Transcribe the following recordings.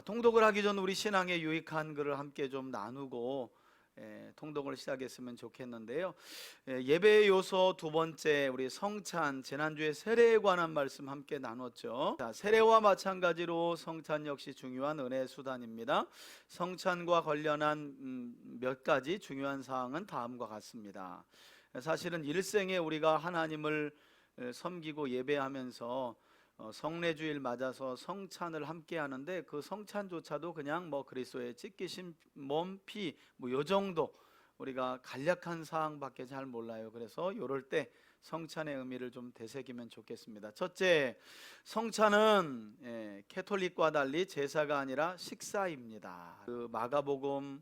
통독을 하기 전 우리 신앙에 유익한 글을 함께 좀 나누고 통독을 시작했으면 좋겠는데요. 예배의 요소 두 번째, 우리 성찬, 지난주에 세례에 관한 말씀 함께 나눴죠. 자, 세례와 마찬가지로 성찬 역시 중요한 은혜의 수단입니다. 성찬과 관련한 몇 가지 중요한 사항은 다음과 같습니다. 사실은 일생에 우리가 하나님을 섬기고 예배하면서 성례주일 맞아서 성찬을 함께 하는데, 그 성찬조차도 그냥 그리스도의 찢기신 몸, 피 요 정도 우리가 간략한 사항밖에 잘 몰라요. 그래서 이럴 때 성찬의 의미를 좀 되새기면 좋겠습니다. 첫째, 성찬은 캐톨릭과 달리 제사가 아니라 식사입니다. 그 마가복음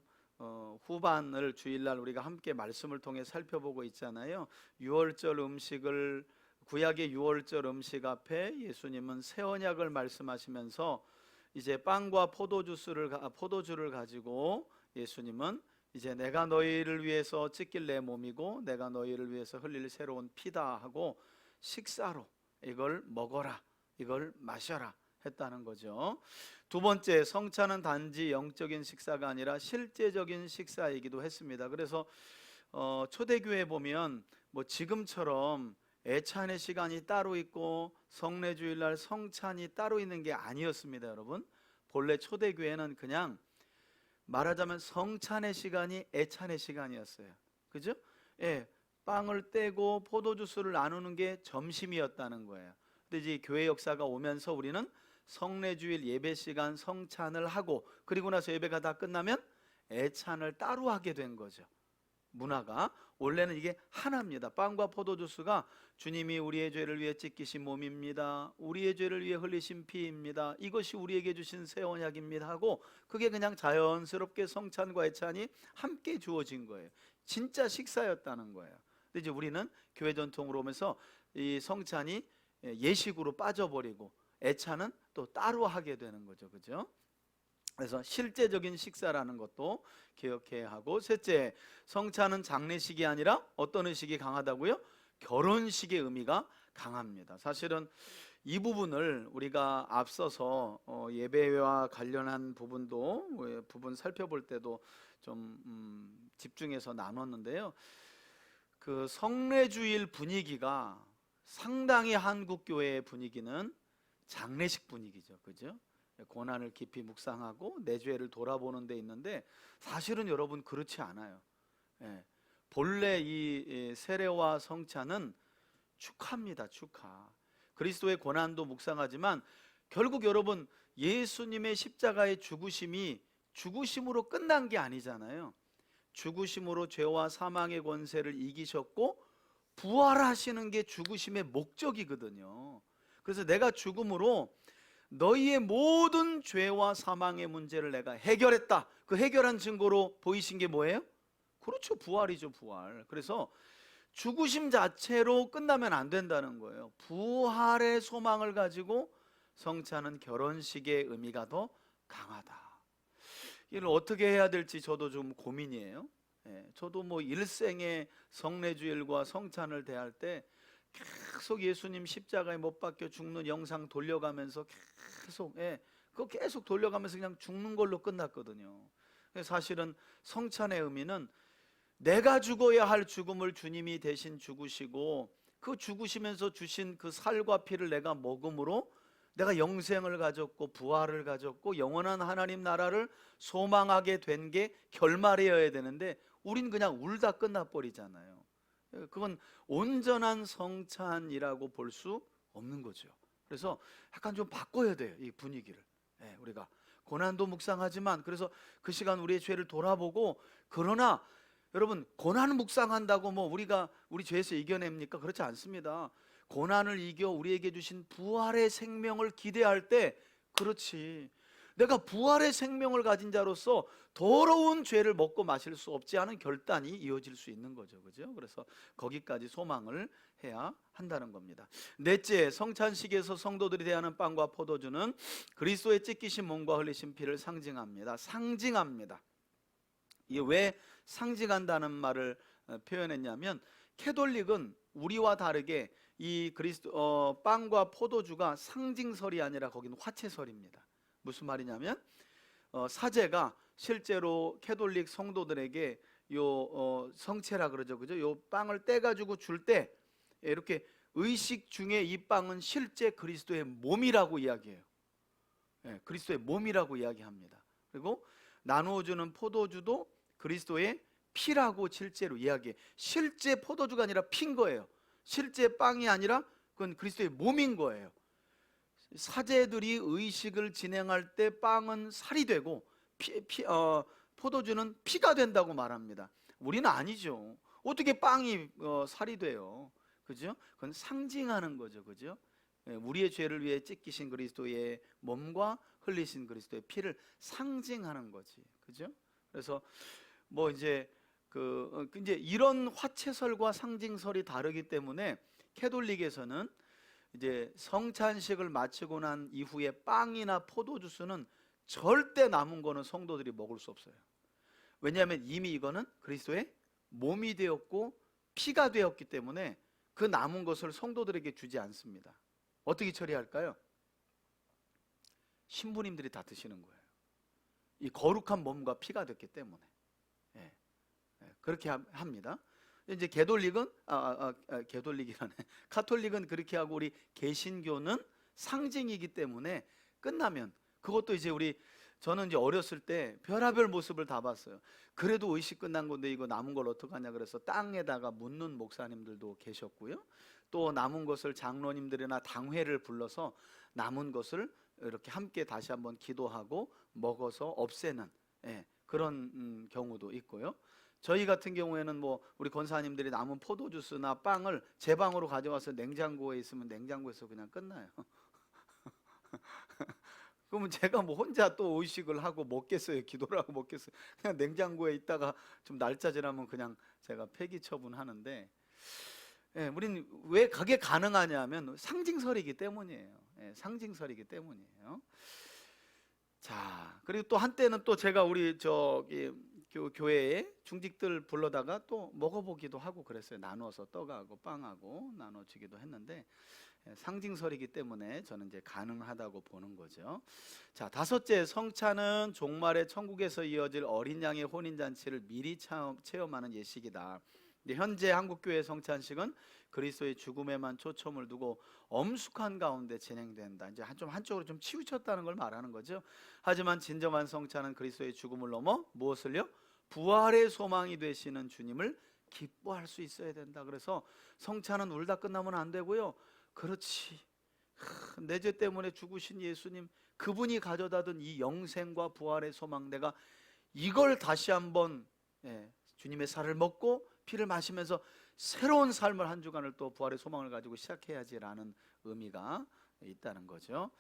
후반을 주일날 우리가 함께 말씀을 통해 살펴보고 있잖아요. 유월절 음식을, 구약의 유월절 음식 앞에 예수님은 새 언약을 말씀하시면서 이제 빵과 포도주를 가지고 예수님은 이제 내가 너희를 위해서 찢길 내 몸이고 내가 너희를 위해서 흘릴 새로운 피다 하고 식사로 이걸 먹어라, 이걸 마셔라 했다는 거죠. 두 번째, 성찬은 단지 영적인 식사가 아니라 실제적인 식사이기도 했습니다. 그래서 초대교회에 보면 지금처럼 애찬의 시간이 따로 있고 성례주일날 성찬이 따로 있는 게 아니었습니다. 여러분, 본래 초대교회는 그냥 말하자면 성찬의 시간이 애찬의 시간이었어요. 그죠? 빵을 떼고 포도주스를 나누는 게 점심이었다는 거예요. 근데 이제 교회 역사가 오면서 우리는 성례주일 예배 시간 성찬을 하고, 그리고 나서 예배가 다 끝나면 애찬을 따로 하게 된 거죠. 문화가 원래는 이게 하나입니다. 빵과 포도주스가 주님이 우리의 죄를 위해 찢기신 몸입니다, 우리의 죄를 위해 흘리신 피입니다, 이것이 우리에게 주신 새 언약입니다 하고, 그게 그냥 자연스럽게 성찬과 애찬이 함께 주어진 거예요. 진짜 식사였다는 거예요. 근데 이제 우리는 교회 전통으로 오면서 이 성찬이 예식으로 빠져버리고 애찬은 또 따로 하게 되는 거죠. 그죠? 그래서 실제적인 식사라는 것도 기억해야 하고, 셋째, 성찬은 장례식이 아니라 어떤 의식이 강하다고요? 결혼식의 의미가 강합니다. 사실은 이 부분을 우리가 앞서서 예배와 관련한 부분 살펴볼 때도 좀 집중해서 나눴는데요. 그 성례주일 분위기가 상당히 한국 교회의 분위기는 장례식 분위기죠. 그죠? 고난을 깊이 묵상하고 내 죄를 돌아보는 데 있는데, 사실은 여러분 그렇지 않아요. 본래 이 세례와 성찬은 축하입니다. 축하. 그리스도의 고난도 묵상하지만 결국 여러분 예수님의 십자가의 죽으심이 죽으심으로 끝난 게 아니잖아요. 죽으심으로 죄와 사망의 권세를 이기셨고 부활하시는 게 죽으심의 목적이거든요. 그래서 내가 죽음으로 너희의 모든 죄와 사망의 문제를 내가 해결했다. 그 해결한 증거로 보이신 게 뭐예요? 그렇죠, 부활이죠, 부활. 그래서 죽으심 자체로 끝나면 안 된다는 거예요. 부활의 소망을 가지고 성찬은 결혼식의 의미가 더 강하다. 이걸 어떻게 해야 될지 저도 좀 고민이에요. 저도 일생의 성례주일과 성찬을 대할 때 계속 예수님 십자가에 못 박혀 죽는 영상 돌려가면서 그거 계속 돌려가면서 그냥 죽는 걸로 끝났거든요. 사실은 성찬의 의미는 내가 죽어야 할 죽음을 주님이 대신 죽으시고, 그 죽으시면서 주신 그 살과 피를 내가 먹음으로 내가 영생을 가졌고 부활을 가졌고 영원한 하나님 나라를 소망하게 된 게 결말이어야 되는데, 우린 그냥 울다 끝나버리잖아요. 그건 온전한 성찬이라고 볼 수 없는 거죠. 그래서 약간 좀 바꿔야 돼요, 이 분위기를. 우리가 고난도 묵상하지만, 그래서 그 시간 우리의 죄를 돌아보고, 그러나 여러분 고난 묵상한다고 우리가 우리 죄에서 이겨냅니까? 그렇지 않습니다. 고난을 이겨 우리에게 주신 부활의 생명을 기대할 때, 그렇지, 내가 부활의 생명을 가진 자로서 더러운 죄를 먹고 마실 수 없지 않은 결단이 이어질 수 있는 거죠. 그죠? 그래서 거기까지 소망을 해야 한다는 겁니다. 넷째, 성찬식에서 성도들이 대하는 빵과 포도주는 그리스도의 찢기신 몸과 흘리신 피를 상징합니다. 상징합니다. 이게 왜 상징한다는 말을 표현했냐면, 캐톨릭은 우리와 다르게 이 빵과 포도주가 상징설이 아니라 거기는 화채설입니다. 무슨 말이냐면, 사제가 실제로 캐톨릭 성도들에게 성체라 그러죠, 그죠? 요 빵을 떼가지고 줄 때 이렇게 의식 중에 이 빵은 실제 그리스도의 몸이라고 이야기해요. 그리스도의 몸이라고 이야기합니다. 그리고 나누어주는 포도주도 그리스도의 피라고 실제로 이야기해. 실제 포도주가 아니라 피인 거예요. 실제 빵이 아니라 그건 그리스도의 몸인 거예요. 사제들이 의식을 진행할 때 빵은 살이 되고 포도주는 피가 된다고 말합니다. 우리는 아니죠. 어떻게 빵이 살이 돼요? 그죠? 그건 상징하는 거죠. 그죠? 우리의 죄를 위해 찢기신 그리스도의 몸과 흘리신 그리스도의 피를 상징하는 거지. 그죠? 그래서 뭐 이제 이제 이런 화채설과 상징설이 다르기 때문에 캐톨릭에서는 이제 성찬식을 마치고 난 이후에 빵이나 포도주스는 절대 남은 거는 성도들이 먹을 수 없어요. 왜냐하면 이미 이거는 그리스도의 몸이 되었고 피가 되었기 때문에 그 남은 것을 성도들에게 주지 않습니다. 어떻게 처리할까요? 신부님들이 다 드시는 거예요. 이 거룩한 몸과 피가 됐기 때문에. 그렇게 합니다. 이제 개돌릭은 개돌릭이라네. 카톨릭은 그렇게 하고 우리 개신교는 상징이기 때문에 끝나면 그것도 이제 저는 이제 어렸을 때 별하별 모습을 다 봤어요. 그래도 의식 끝난 건데 이거 남은 걸 어떡하냐 그래서 땅에다가 묻는 목사님들도 계셨고요. 또 남은 것을 장로님들이나 당회를 불러서 남은 것을 이렇게 함께 다시 한번 기도하고 먹어서 없애는 그런 경우도 있고요. 저희 같은 경우에는 뭐 우리 권사님들이 남은 포도주스나 빵을 제 방으로 가져와서 냉장고에 있으면 냉장고에서 그냥 끝나요. 그러면 제가 뭐 혼자 또 의식을 하고 먹겠어요? 기도를 하고 먹겠어요? 그냥 냉장고에 있다가 좀 날짜 지나면 그냥 제가 폐기 처분하는데, 우린 왜 그게 가능하냐면 상징설이기 때문이에요. 상징설이기 때문이에요. 자, 그리고 또 한때는 또 제가 우리 교회에 중직들 불러다가 또 먹어보기도 하고 그랬어요. 나눠서 떡하고 빵하고 나눠주기도 했는데 상징설이기 때문에 저는 이제 가능하다고 보는 거죠. 자, 다섯째, 성찬은 종말의 천국에서 이어질 어린 양의 혼인잔치를 미리 체험하는 예식이다. 현재 한국교회 성찬식은 그리스도의 죽음에만 초점을 두고 엄숙한 가운데 진행된다. 이제 한쪽으로 좀 치우쳤다는 걸 말하는 거죠. 하지만 진정한 성찬은 그리스도의 죽음을 넘어 무엇을요? 부활의 소망이 되시는 주님을 기뻐할 수 있어야 된다. 그래서 성찬은 울다 끝나면 안 되고요. 그렇지, 내 죄 때문에 죽으신 예수님, 그분이 가져다든 이 영생과 부활의 소망, 내가 이걸 다시 한번 주님의 살을 먹고 피를 마시면서 새로운 삶을 한 주간을 또 부활의 소망을 가지고 시작해야지라는 의미가 있다는 거죠.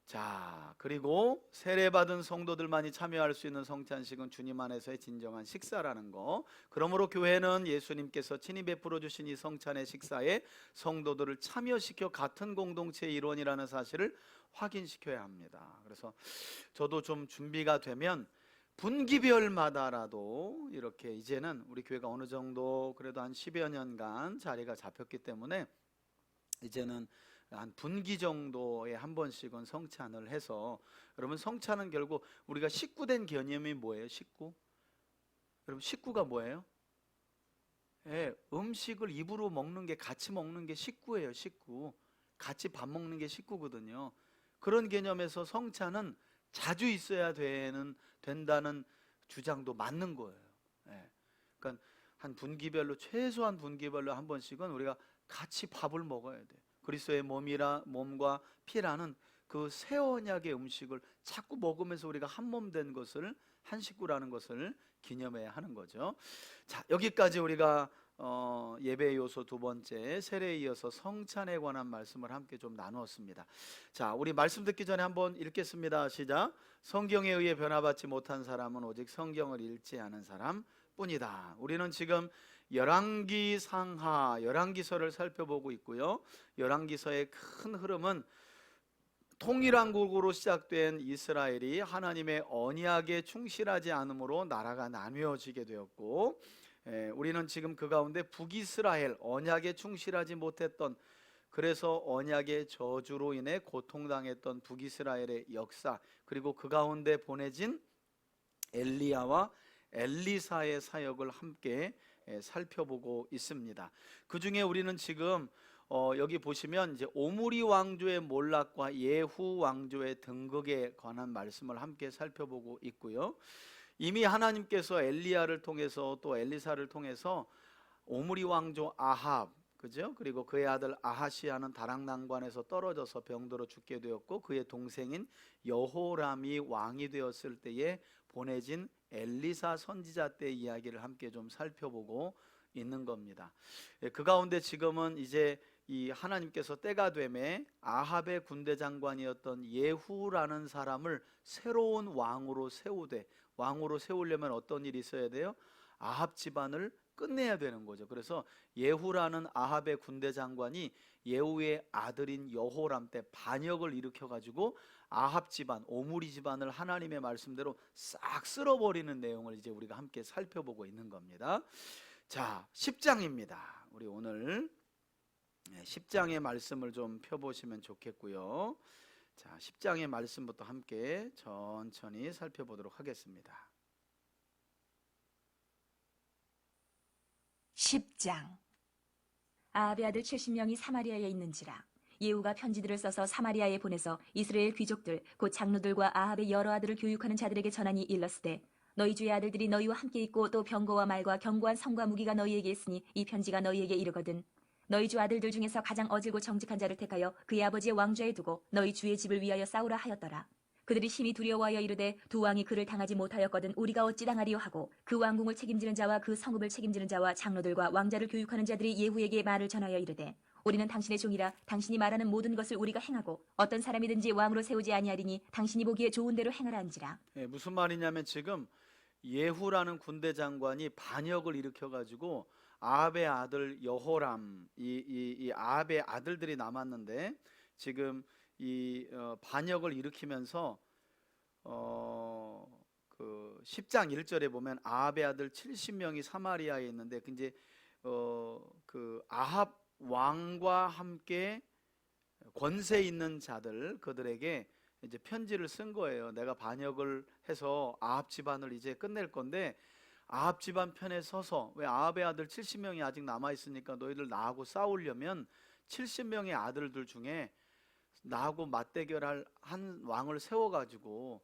자, 그리고 세례받은 성도들만이 참여할 수 있는 성찬식은 주님 안에서의 진정한 식사라는 거. 그러므로 교회는 예수님께서 친히 베풀어 주신 이 성찬의 식사에 성도들을 참여시켜 같은 공동체의 일원이라는 사실을 확인시켜야 합니다. 그래서 저도 좀 준비가 되면 분기별마다라도 이렇게, 이제는 우리 교회가 어느 정도 그래도 한 10여 년간 자리가 잡혔기 때문에 이제는 한 분기 정도에 한 번씩은 성찬을 해서, 여러분 성찬은 결국 우리가 식구된 개념이 뭐예요? 식구? 여러분 식구가 뭐예요? 음식을 입으로 먹는 게, 같이 먹는 게 식구예요. 식구. 같이 밥 먹는 게 식구거든요. 그런 개념에서 성찬은 자주 있어야 된다는 주장도 맞는 거예요. 그러니까 한 분기별로, 최소한 분기별로 한 번씩은 우리가 같이 밥을 먹어야 돼. 그리스도의 몸과 피라는 그 새 언약의 음식을 자꾸 먹으면서 우리가 한 몸 된 것을, 한 식구라는 것을 기념해야 하는 거죠. 자, 여기까지 우리가 예배의 요소 두 번째, 세례에 이어서 성찬에 관한 말씀을 함께 좀 나누었습니다. 자, 우리 말씀 듣기 전에 한번 읽겠습니다. 시작. 성경에 의해 변화받지 못한 사람은 오직 성경을 읽지 않은 사람 뿐이다. 우리는 지금 열왕기 상하, 열왕기서를 살펴보고 있고요. 열왕기서의 큰 흐름은 통일왕국으로 시작된 이스라엘이 하나님의 언약에 충실하지 않음으로 나라가 나뉘어지게 되었고, 우리는 지금 그 가운데 북이스라엘, 언약에 충실하지 못했던 그래서 언약의 저주로 인해 고통당했던 북이스라엘의 역사, 그리고 그 가운데 보내진 엘리야와 엘리사의 사역을 함께 살펴보고 있습니다. 그 중에 우리는 지금 여기 보시면 이제 오므리 왕조의 몰락과 예후 왕조의 등극에 관한 말씀을 함께 살펴보고 있고요. 이미 하나님께서 엘리야를 통해서 또 엘리사를 통해서 오므리 왕조 아합, 그죠? 그리고 그의 아들 아하시야는 다락난관에서 떨어져서 병들어 죽게 되었고, 그의 동생인 여호람이 왕이 되었을 때에 보내진 엘리사 선지자 때 이야기를 함께 좀 살펴보고 있는 겁니다. 그 가운데 지금은 이제 이 하나님께서 때가 되매 아합의 군대 장관이었던 예후라는 사람을 새로운 왕으로 세우되, 왕으로 세우려면 어떤 일이 있어야 돼요? 아합 집안을 끝내야 되는 거죠. 그래서 예후라는 아합의 군대 장관이 예후의 아들인 여호람 때 반역을 일으켜 가지고 아합 집안, 오므리 집안을 하나님의 말씀대로 싹 쓸어버리는 내용을 이제 우리가 함께 살펴보고 있는 겁니다. 자, 10장입니다. 우리 오늘 10장의 말씀을 좀 펴보시면 좋겠고요. 자, 10장의 말씀부터 함께 천천히 살펴보도록 하겠습니다. 10장. 아합의 아들 70명이 사마리아에 있는지라 예후가 편지들을 써서 사마리아에 보내서 이스라엘 귀족들 곧 장로들과 아합의 여러 아들을 교육하는 자들에게 전하니 일렀으되, 너희 주의 아들들이 너희와 함께 있고 또 병거와 말과 견고한 성과 무기가 너희에게 있으니 이 편지가 너희에게 이르거든. 너희 주 아들들 중에서 가장 어질고 정직한 자를 택하여 그의 아버지의 왕좌에 두고 너희 주의 집을 위하여 싸우라 하였더라. 그들이 심히 두려워하여 이르되, 두 왕이 그를 당하지 못하였거든 우리가 어찌 당하리요 하고, 그 왕궁을 책임지는 자와 그 성읍을 책임지는 자와 장로들과 왕자를 교육하는 자들이 예후에게 말을 전하여 이르되, 우리는 당신의 종이라 당신이 말하는 모든 것을 우리가 행하고 어떤 사람이든지 왕으로 세우지 아니하리니 당신이 보기에 좋은 대로 행하라 한지라. 무슨 말이냐면 지금 예후라는 군대 장관이 반역을 일으켜 가지고 아합의 아들 여호람, 이 아합의 아들들이 남았는데 지금 이 반역을 일으키면서 그 10장 1절에 보면 아합의 아들 70명이 사마리아에 있는데, 이제 그 아합 왕과 함께 권세 있는 자들, 그들에게 이제 편지를 쓴 거예요. 내가 반역을 해서 아합 집안을 이제 끝낼 건데 아합 집안 편에 서서, 왜 아합의 아들 70명이 아직 남아 있으니까 너희들 나하고 싸우려면 70명의 아들들 중에 나하고 맞대결할 한 왕을 세워가지고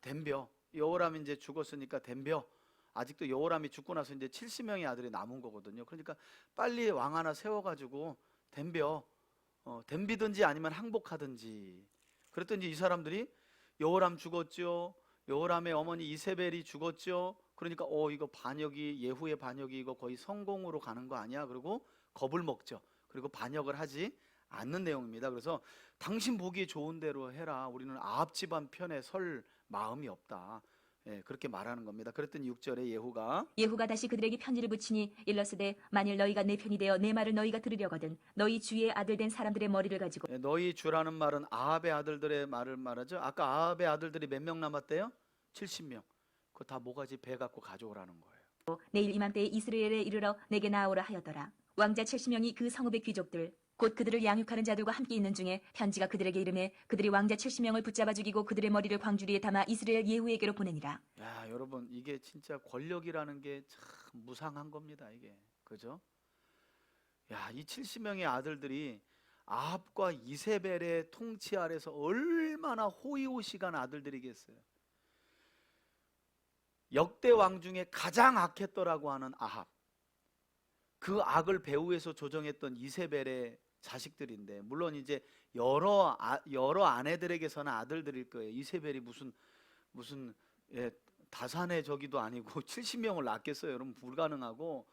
덤벼. 여호람이 이제 죽었으니까 덤벼. 아직도 여호람이 죽고 나서 이제 70명의 아들이 남은 거거든요. 그러니까 빨리 왕 하나 세워가지고 덤벼. 덤비든지 아니면 항복하든지. 그랬더니 이 사람들이 여호람 죽었죠. 여호람의 어머니 이세벨이 죽었죠. 그러니까 이거 반역이, 예후의 반역이 이거 거의 성공으로 가는 거 아니야? 그리고 겁을 먹죠. 그리고 반역을 하지 않는 내용입니다. 그래서 당신 보기에 좋은 대로 해라. 우리는 아합 집안 편에 설 마음이 없다. 그렇게 말하는 겁니다. 그랬더니 6절에 예후가 다시 그들에게 편지를 붙이니 일렀으되, 만일 너희가 내 편이 되어 내 말을 너희가 들으려거든 너희 주의 아들 된 사람들의 머리를 가지고. 너희 주라는 말은 아합의 아들들의 말을 말하죠. 아까 아합의 아들들이 몇 명 남았대요? 70명. 그거 다 모가지 배 갖고 가져오라는 거예요. 내일 이맘때에 이스라엘에 이르러 내게 나아오라 하였더라. 왕자 70명이 그 성읍의 귀족들 곧 그들을 양육하는 자들과 함께 있는 중에 편지가 그들에게 이르매, 그들이 왕자 70명을 붙잡아 죽이고 그들의 머리를 광주리에 담아 이스라엘 예후에게로 보내니라. 야, 여러분, 이게 진짜 권력이라는 게 참 무상한 겁니다. 이게, 그죠? 야, 이 70명의 아들들이 아합과 이세벨의 통치 아래서 얼마나 호의호식한 아들들이겠어요. 역대 왕 중에 가장 악했더라고 하는 아합, 그 악을 배후에서 조정했던 이세벨의 자식들인데, 물론 이제 여러 아내들에게서는 아들들일 거예요. 이세벨이 무슨 다산의 저기도 아니고 70명을 낳겠어요. 여러분, 불가능하고.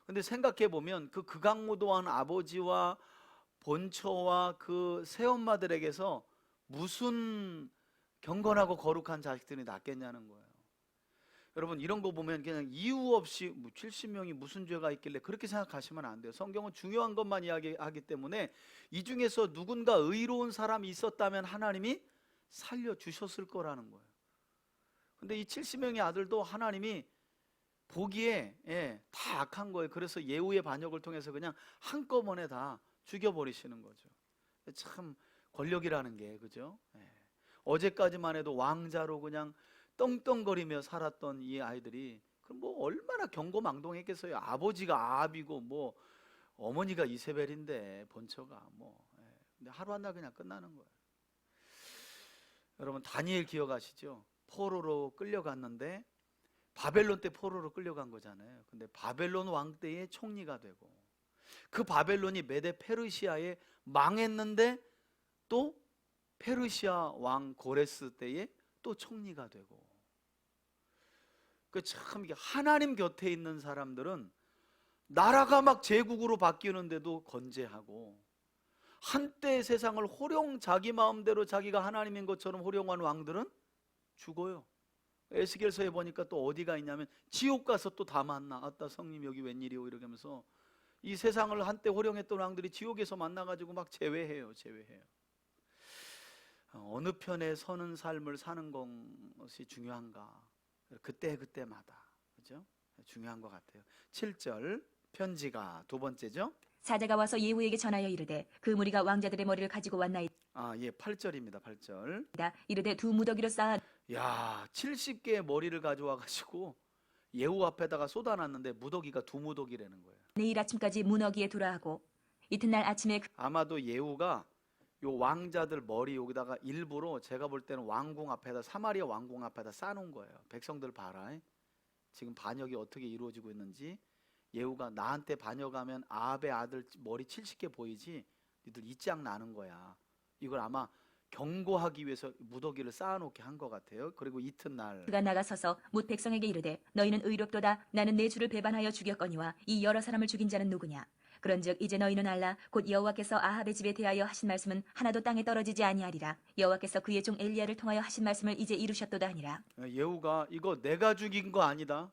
근데 생각해 보면 그 극악무도한 아버지와 본처와 그 새엄마들에게서 무슨 경건하고 거룩한 자식들이 낳겠냐는 거예요. 여러분, 이런 거 보면 그냥 이유 없이 70명이 무슨 죄가 있길래 그렇게 생각하시면 안 돼요. 성경은 중요한 것만 이야기하기 때문에 이 중에서 누군가 의로운 사람이 있었다면 하나님이 살려주셨을 거라는 거예요. 근데 이 70명의 아들도 하나님이 보기에 다 악한 거예요. 그래서 예후의 반역을 통해서 그냥 한꺼번에 다 죽여버리시는 거죠. 참 권력이라는 게 그죠? 예. 어제까지만 해도 왕자로 그냥 떵떵거리며 살았던 이 아이들이 그럼 뭐 얼마나 경고망동했겠어요. 아버지가 아합이고 뭐 어머니가 이세벨인데 본처가 뭐 근데 하루 한 날 그냥 끝나는 거예요. 여러분 다니엘 기억하시죠? 포로로 끌려갔는데 바벨론 때 포로로 끌려간 거잖아요. 근데 바벨론 왕 때의 총리가 되고 그 바벨론이 메데 페르시아에 망했는데 또 페르시아 왕 고레스 때에 또 총리가 되고 그 참 이게 하나님 곁에 있는 사람들은 나라가 막 제국으로 바뀌는데도 건재하고 한때 세상을 호령 자기 마음대로 자기가 하나님인 것처럼 호령한 왕들은 죽어요. 에스겔서에 보니까 또 어디가 있냐면 지옥 가서 또 다 만나. 아따 성님 여기 웬일이오 이러면서 이 세상을 한때 호령했던 왕들이 지옥에서 만나가지고 막 제외해요. 어느 편에 서는 삶을 사는 것이 중요한가? 그때마다 그죠? 중요한 것 같아요. 7절 편지가 두 번째죠. 사자가 와서 예후에게 전하여 이르되 그 무리가 왕자들의 머리를 가지고 왔나이다. 8절입니다. 8절. 이르되 두 무더기로 쌓아 야, 70개의 머리를 가져와 가지고 예후 앞에다가 쏟아놨는데 무더기가 두 무더기라는 거예요. 내일 아침까지 문어기에 두라 하고 이튿날 아침에 아마도 예후가 요 왕자들 머리 여기다가 일부러 제가 볼 때는 왕궁 앞에다 사마리아 왕궁 앞에다 쌓아놓은 거예요. 백성들 봐라. 지금 반역이 어떻게 이루어지고 있는지. 예후가 나한테 반역하면 아합의 아들 머리 70개 보이지? 니들 이 짱 나는 거야. 이걸 아마 경고하기 위해서 무더기를 쌓아놓게 한 것 같아요. 그리고 이튿날 그가 나가서서 뭇 백성에게 이르되 너희는 의롭도다. 나는 내 주를 배반하여 죽였거니와 이 여러 사람을 죽인 자는 누구냐? 그런즉 이제 너희는 알라. 곧 여호와께서 아합의 집에 대하여 하신 말씀은 하나도 땅에 떨어지지 아니하리라. 여호와께서 그의 종 엘리야를 통하여 하신 말씀을 이제 이루셨도다 하니라. 예후가 이거 내가 죽인 거 아니다.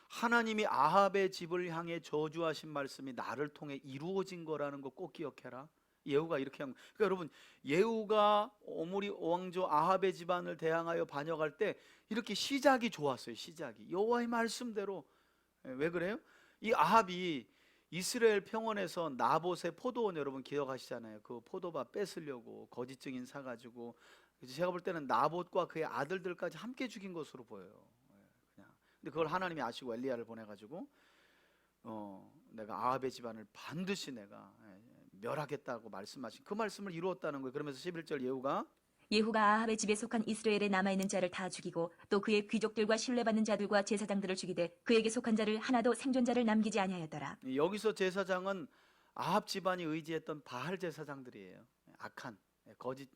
하나님이 아합의 집을 향해 저주하신 말씀이 나를 통해 이루어진 거라는 거 꼭 기억해라. 예후가 이렇게 한 거예요. 그러니까 여러분 예후가 오므리 왕조 아합의 집안을 대항하여 반역할 때 이렇게 시작이 좋았어요. 시작이 여호와의 말씀대로. 왜 그래요? 이 아합이 이스라엘 평원에서 나봇의 포도원 여러분 기억하시잖아요. 그 포도밭 뺏으려고 거짓 증인 사가지고 제가 볼 때는 나봇과 그의 아들들까지 함께 죽인 것으로 보여요. 그냥. 근데 그걸 하나님이 아시고 엘리야를 보내가지고 내가 아합의 집안을 반드시 내가 멸하겠다고 말씀하신 그 말씀을 이루었다는 거예요. 그러면서 11절 예후가 아합의 집에 속한 이스라엘에 남아있는 자를 다 죽이고 또 그의 귀족들과 신뢰받는 자들과 제사장들을 죽이되 그에게 속한 자를 하나도 생존자를 남기지 아니하였더라. 여기서 제사장은 아합 집안이 의지했던 바알 제사장들이에요. 악한 거짓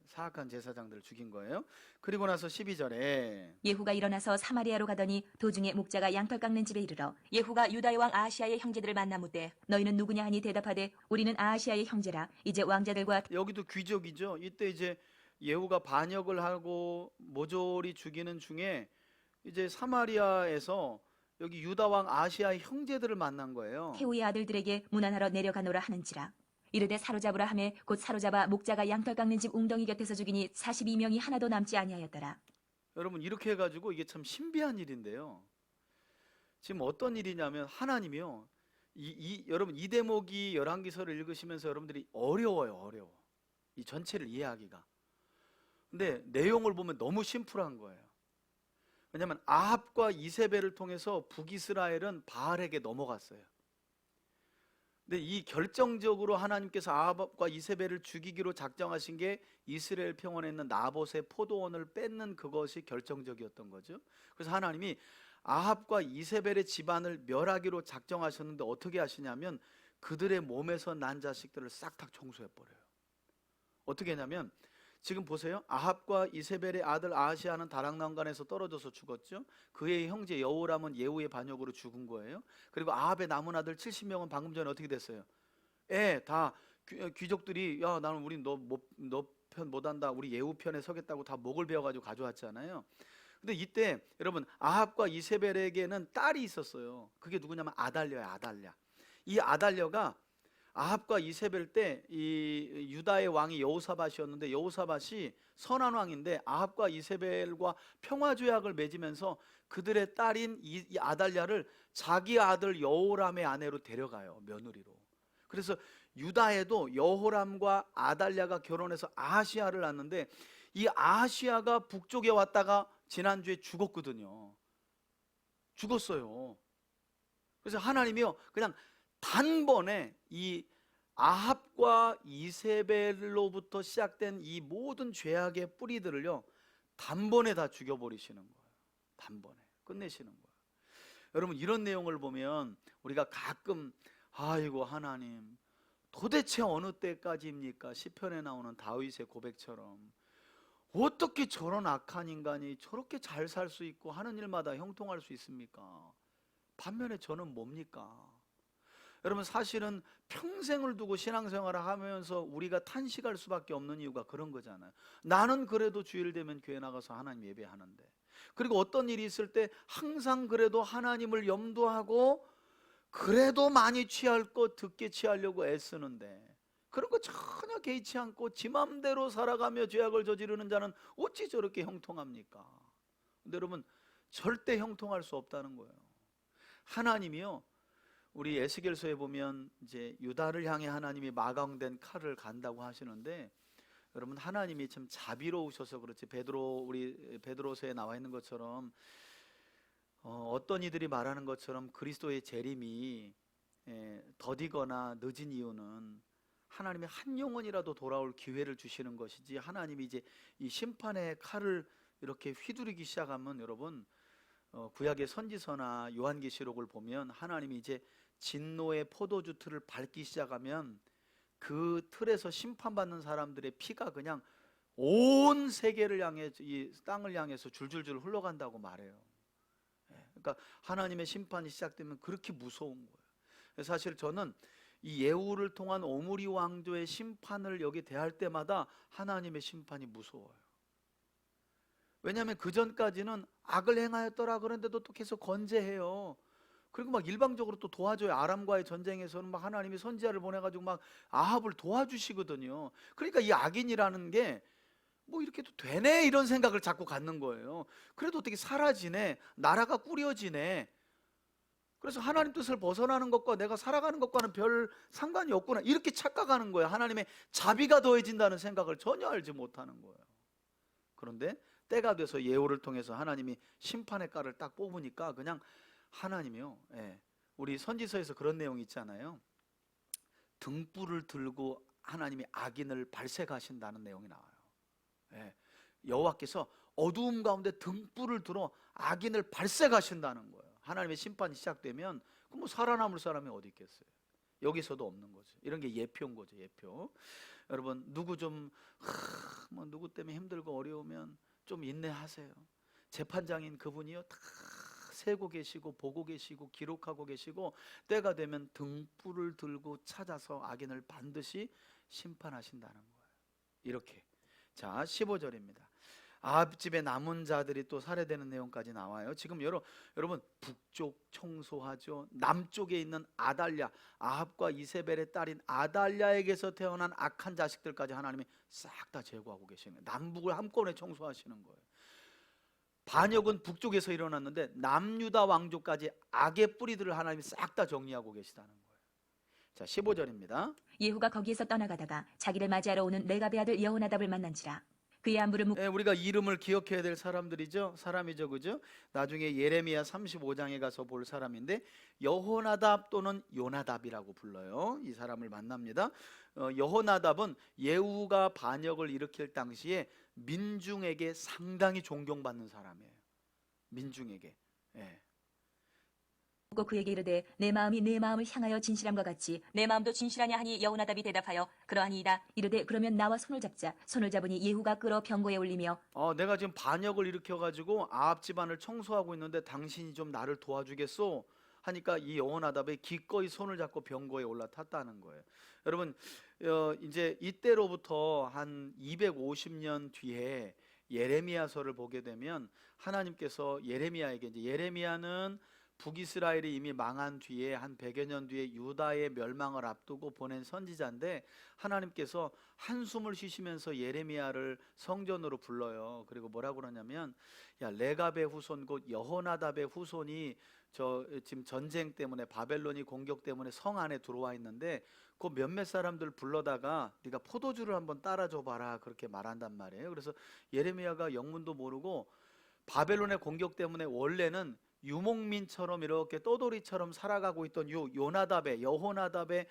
사악한 제사장들을 죽인 거예요. 그리고 나서 12절에 예후가 일어나서 사마리아로 가더니 도중에 목자가 양털 깎는 집에 이르러 예후가 유다의 왕 아하시아의 형제들을 만나 묻되 너희는 누구냐 하니 대답하되 우리는 아하시아의 형제라. 이제 왕자들과 여기도 귀족이죠. 이때 이제 예후가 반역을 하고 모조리 죽이는 중에 이제 사마리아에서 여기 유다 왕 아하시아의 형제들을 만난 거예요. 해후의 아들들에게 문안하러 내려가노라 하는지라. 이르되 사로잡으라 하매 곧 사로잡아 목자가 양털 깎는 집 웅덩이 곁에서 죽이니 42명이 하나도 남지 아니하였더라. 여러분 이렇게 해가지고 이게 참 신비한 일인데요. 지금 어떤 일이냐면 하나님이요. 여러분 이 대목이 열왕기서를 읽으시면서 여러분들이 어려워. 이 전체를 이해하기가. 근데 내용을 보면 너무 심플한 거예요. 왜냐하면 아합과 이세벨을 통해서 북이스라엘은 바알에게 넘어갔어요. 근데 이 결정적으로 하나님께서 아합과 이세벨을 죽이기로 작정하신 게 이스라엘 평원에 있는 나봇의 포도원을 뺏는 그것이 결정적이었던 거죠. 그래서 하나님이 아합과 이세벨의 집안을 멸하기로 작정하셨는데 어떻게 하시냐면 그들의 몸에서 난 자식들을 싹 다 청소해버려요. 어떻게 했냐면 지금 보세요. 아합과 이세벨의 아들 아하시아는 다락난간에서 떨어져서 죽었죠. 그의 형제 여호람은 예후의 반역으로 죽은 거예요. 그리고 아합의 남은 아들 70명은 방금 전에 어떻게 됐어요? 다 귀족들이 야 나는 우리 너 편 못한다. 우리 예후 편에 서겠다고 다 목을 베어가지고 가져왔잖아요. 근데 이때 여러분 아합과 이세벨에게는 딸이 있었어요. 그게 누구냐면 아달랴예요. 아달랴. 이 아달랴가 아합과 이세벨 때 이 유다의 왕이 여호사밧이었는데 여호사밧이 선한 왕인데 아합과 이세벨과 평화조약을 맺으면서 그들의 딸인 이 아달랴를 자기 아들 여호람의 아내로 데려가요. 며느리로. 그래서 유다에도 여호람과 아달랴가 결혼해서 아하시아를 낳는데, 이 아하시아가 북쪽에 왔다가 지난주에 죽었거든요. 죽었어요. 그래서 하나님이요, 그냥 단번에 이 아합과 이세벨로부터 시작된 이 모든 죄악의 뿌리들을요, 단번에 다 죽여버리시는 거예요. 단번에 끝내시는 거예요. 여러분, 이런 내용을 보면 우리가 가끔 아이고 하나님, 도대체 어느 때까지입니까? 시편에 나오는 다윗의 고백처럼 어떻게 저런 악한 인간이 저렇게 잘 살 수 있고 하는 일마다 형통할 수 있습니까? 반면에 저는 뭡니까? 여러분, 사실은 평생을 두고 신앙생활을 하면서 우리가 탄식할 수밖에 없는 이유가 그런 거잖아요. 나는 그래도 주일 되면 교회 나가서 하나님 예배하는데, 그리고 어떤 일이 있을 때 항상 그래도 하나님을 염두하고 그래도 많이 취할 것 듣게 취하려고 애쓰는데, 그런 거 전혀 개의치 않고 지 맘대로 살아가며 죄악을 저지르는 자는 어찌 저렇게 형통합니까? 근데 여러분, 절대 형통할 수 없다는 거예요. 하나님이요, 우리 에스겔서에 보면 이제 유다를 향해 하나님이 마강된 칼을 간다고 하시는데, 여러분, 하나님이 참 자비로우셔서 그렇지, 우리 베드로서에 나와 있는 것처럼 어떤 이들이 말하는 것처럼 그리스도의 재림이 더디거나 늦은 이유는 하나님이 한 영혼이라도 돌아올 기회를 주시는 것이지, 하나님이 이제 이 심판의 칼을 이렇게 휘두르기 시작하면, 여러분, 구약의 선지서나 요한계시록을 보면 하나님이 이제 진노의 포도주 틀을 밟기 시작하면 그 틀에서 심판받는 사람들의 피가 그냥 온 세계를 향해, 이 땅을 향해서 줄줄줄 흘러간다고 말해요. 그러니까 하나님의 심판이 시작되면 그렇게 무서운 거예요. 사실 저는 이 예후를 통한 오므리 왕조의 심판을 여기 대할 때마다 하나님의 심판이 무서워요. 왜냐하면 그 전까지는 악을 행하였더라 그런데도 또 계속 건재해요. 그리고 막 일방적으로 또 도와줘요. 아람과의 전쟁에서는 막 하나님이 선지자를 보내가지고 막 아합을 도와주시거든요. 그러니까 이 악인이라는 게 뭐 이렇게 또 되네, 이런 생각을 자꾸 갖는 거예요. 그래도 어떻게 사라지네, 나라가 꾸려지네, 그래서 하나님 뜻을 벗어나는 것과 내가 살아가는 것과는 별 상관이 없구나, 이렇게 착각하는 거예요. 하나님의 자비가 더해진다는 생각을 전혀 알지 못하는 거예요. 그런데 때가 돼서 예후를 통해서 하나님이 심판의 칼을 딱 뽑으니까 그냥 하나님이요, 우리 선지서에서 그런 내용이 있잖아요. 등불을 들고 하나님이 악인을 발색하신다는 내용이 나와요. 여호와께서 어두움 가운데 등불을 들어 악인을 발색하신다는 거예요. 하나님의 심판이 시작되면 그럼 뭐 살아남을 사람이 어디 있겠어요? 여기서도 없는 거죠. 이런 게 예표인 거죠, 예표. 여러분, 누구 좀 뭐 누구 때문에 힘들고 어려우면 좀 인내하세요. 재판장인 그분이요, 다 세고 계시고 보고 계시고 기록하고 계시고, 때가 되면 등불을 들고 찾아서 악인을 반드시 심판하신다는 거예요. 이렇게. 자, 15절입니다. 아합 집에 남은 자들이 또 살해되는 내용까지 나와요. 지금 여러분, 북쪽 청소하죠. 남쪽에 있는 아달랴, 아합과 이세벨의 딸인 아달랴에게서 태어난 악한 자식들까지 하나님이 싹 다 제거하고 계시는 거예요. 남북을 한꺼번에 청소하시는 거예요. 반역은 북쪽에서 일어났는데 남유다 왕족까지 악의 뿌리들을 하나님이 싹 다 정리하고 계시다는 거예요. 자, 15절입니다. 예후가 거기에서 떠나가다가 자기를 맞이하러 오는 레갑의 아들 여호나답을 만난지라. 그의 안부를 묻고 우리가 이름을 기억해야 될 사람이죠, 그죠? 나중에 예레미야 35장에 가서 볼 사람인데, 여호나답 또는 요나답이라고 불러요. 이 사람을 만납니다. 여호나답은 예후가 반역을 일으킬 당시에 민중에게 상당히 존경받는 사람이에요. 민중에게. 그에게 이르되 내 마음이 내 마음을 향하여 진실함과 같이 내 마음도 진실하냐 하니 여호나답이 대답하여 그러하니이다. 이르되 그러면 나와 손을 잡자. 손을 잡으니 예후가 끌어 병거에 올리며 내가 지금 반역을 일으켜가지고 아합 집안을 청소하고 있는데 당신이 좀 나를 도와주겠소? 하니까 이 여호나답이 기꺼이 손을 잡고 병거에 올라탔다는 거예요. 여러분, 이제 이때로부터 한 250년 뒤에 예레미야서를 보게 되면 하나님께서 예레미야에게, 이제 예레미야는 북이스라엘이 이미 망한 뒤에 한 100여 년 뒤에 유다의 멸망을 앞두고 보낸 선지자인데, 하나님께서 한숨을 쉬시면서 예레미야를 성전으로 불러요. 그리고 뭐라고 그러냐면, 야, 레갑의 후손 곧 여호나답의 후손이 지금 전쟁 때문에, 바벨론이 공격 때문에 성 안에 들어와 있는데 그 몇몇 사람들 불러다가 네가 포도주를 한번 따라줘 봐라 그렇게 말한단 말이에요. 그래서 예레미야가 영문도 모르고 바벨론의 공격 때문에 원래는 유목민처럼 이렇게 떠돌이처럼 살아가고 있던 요나답의 여호나답의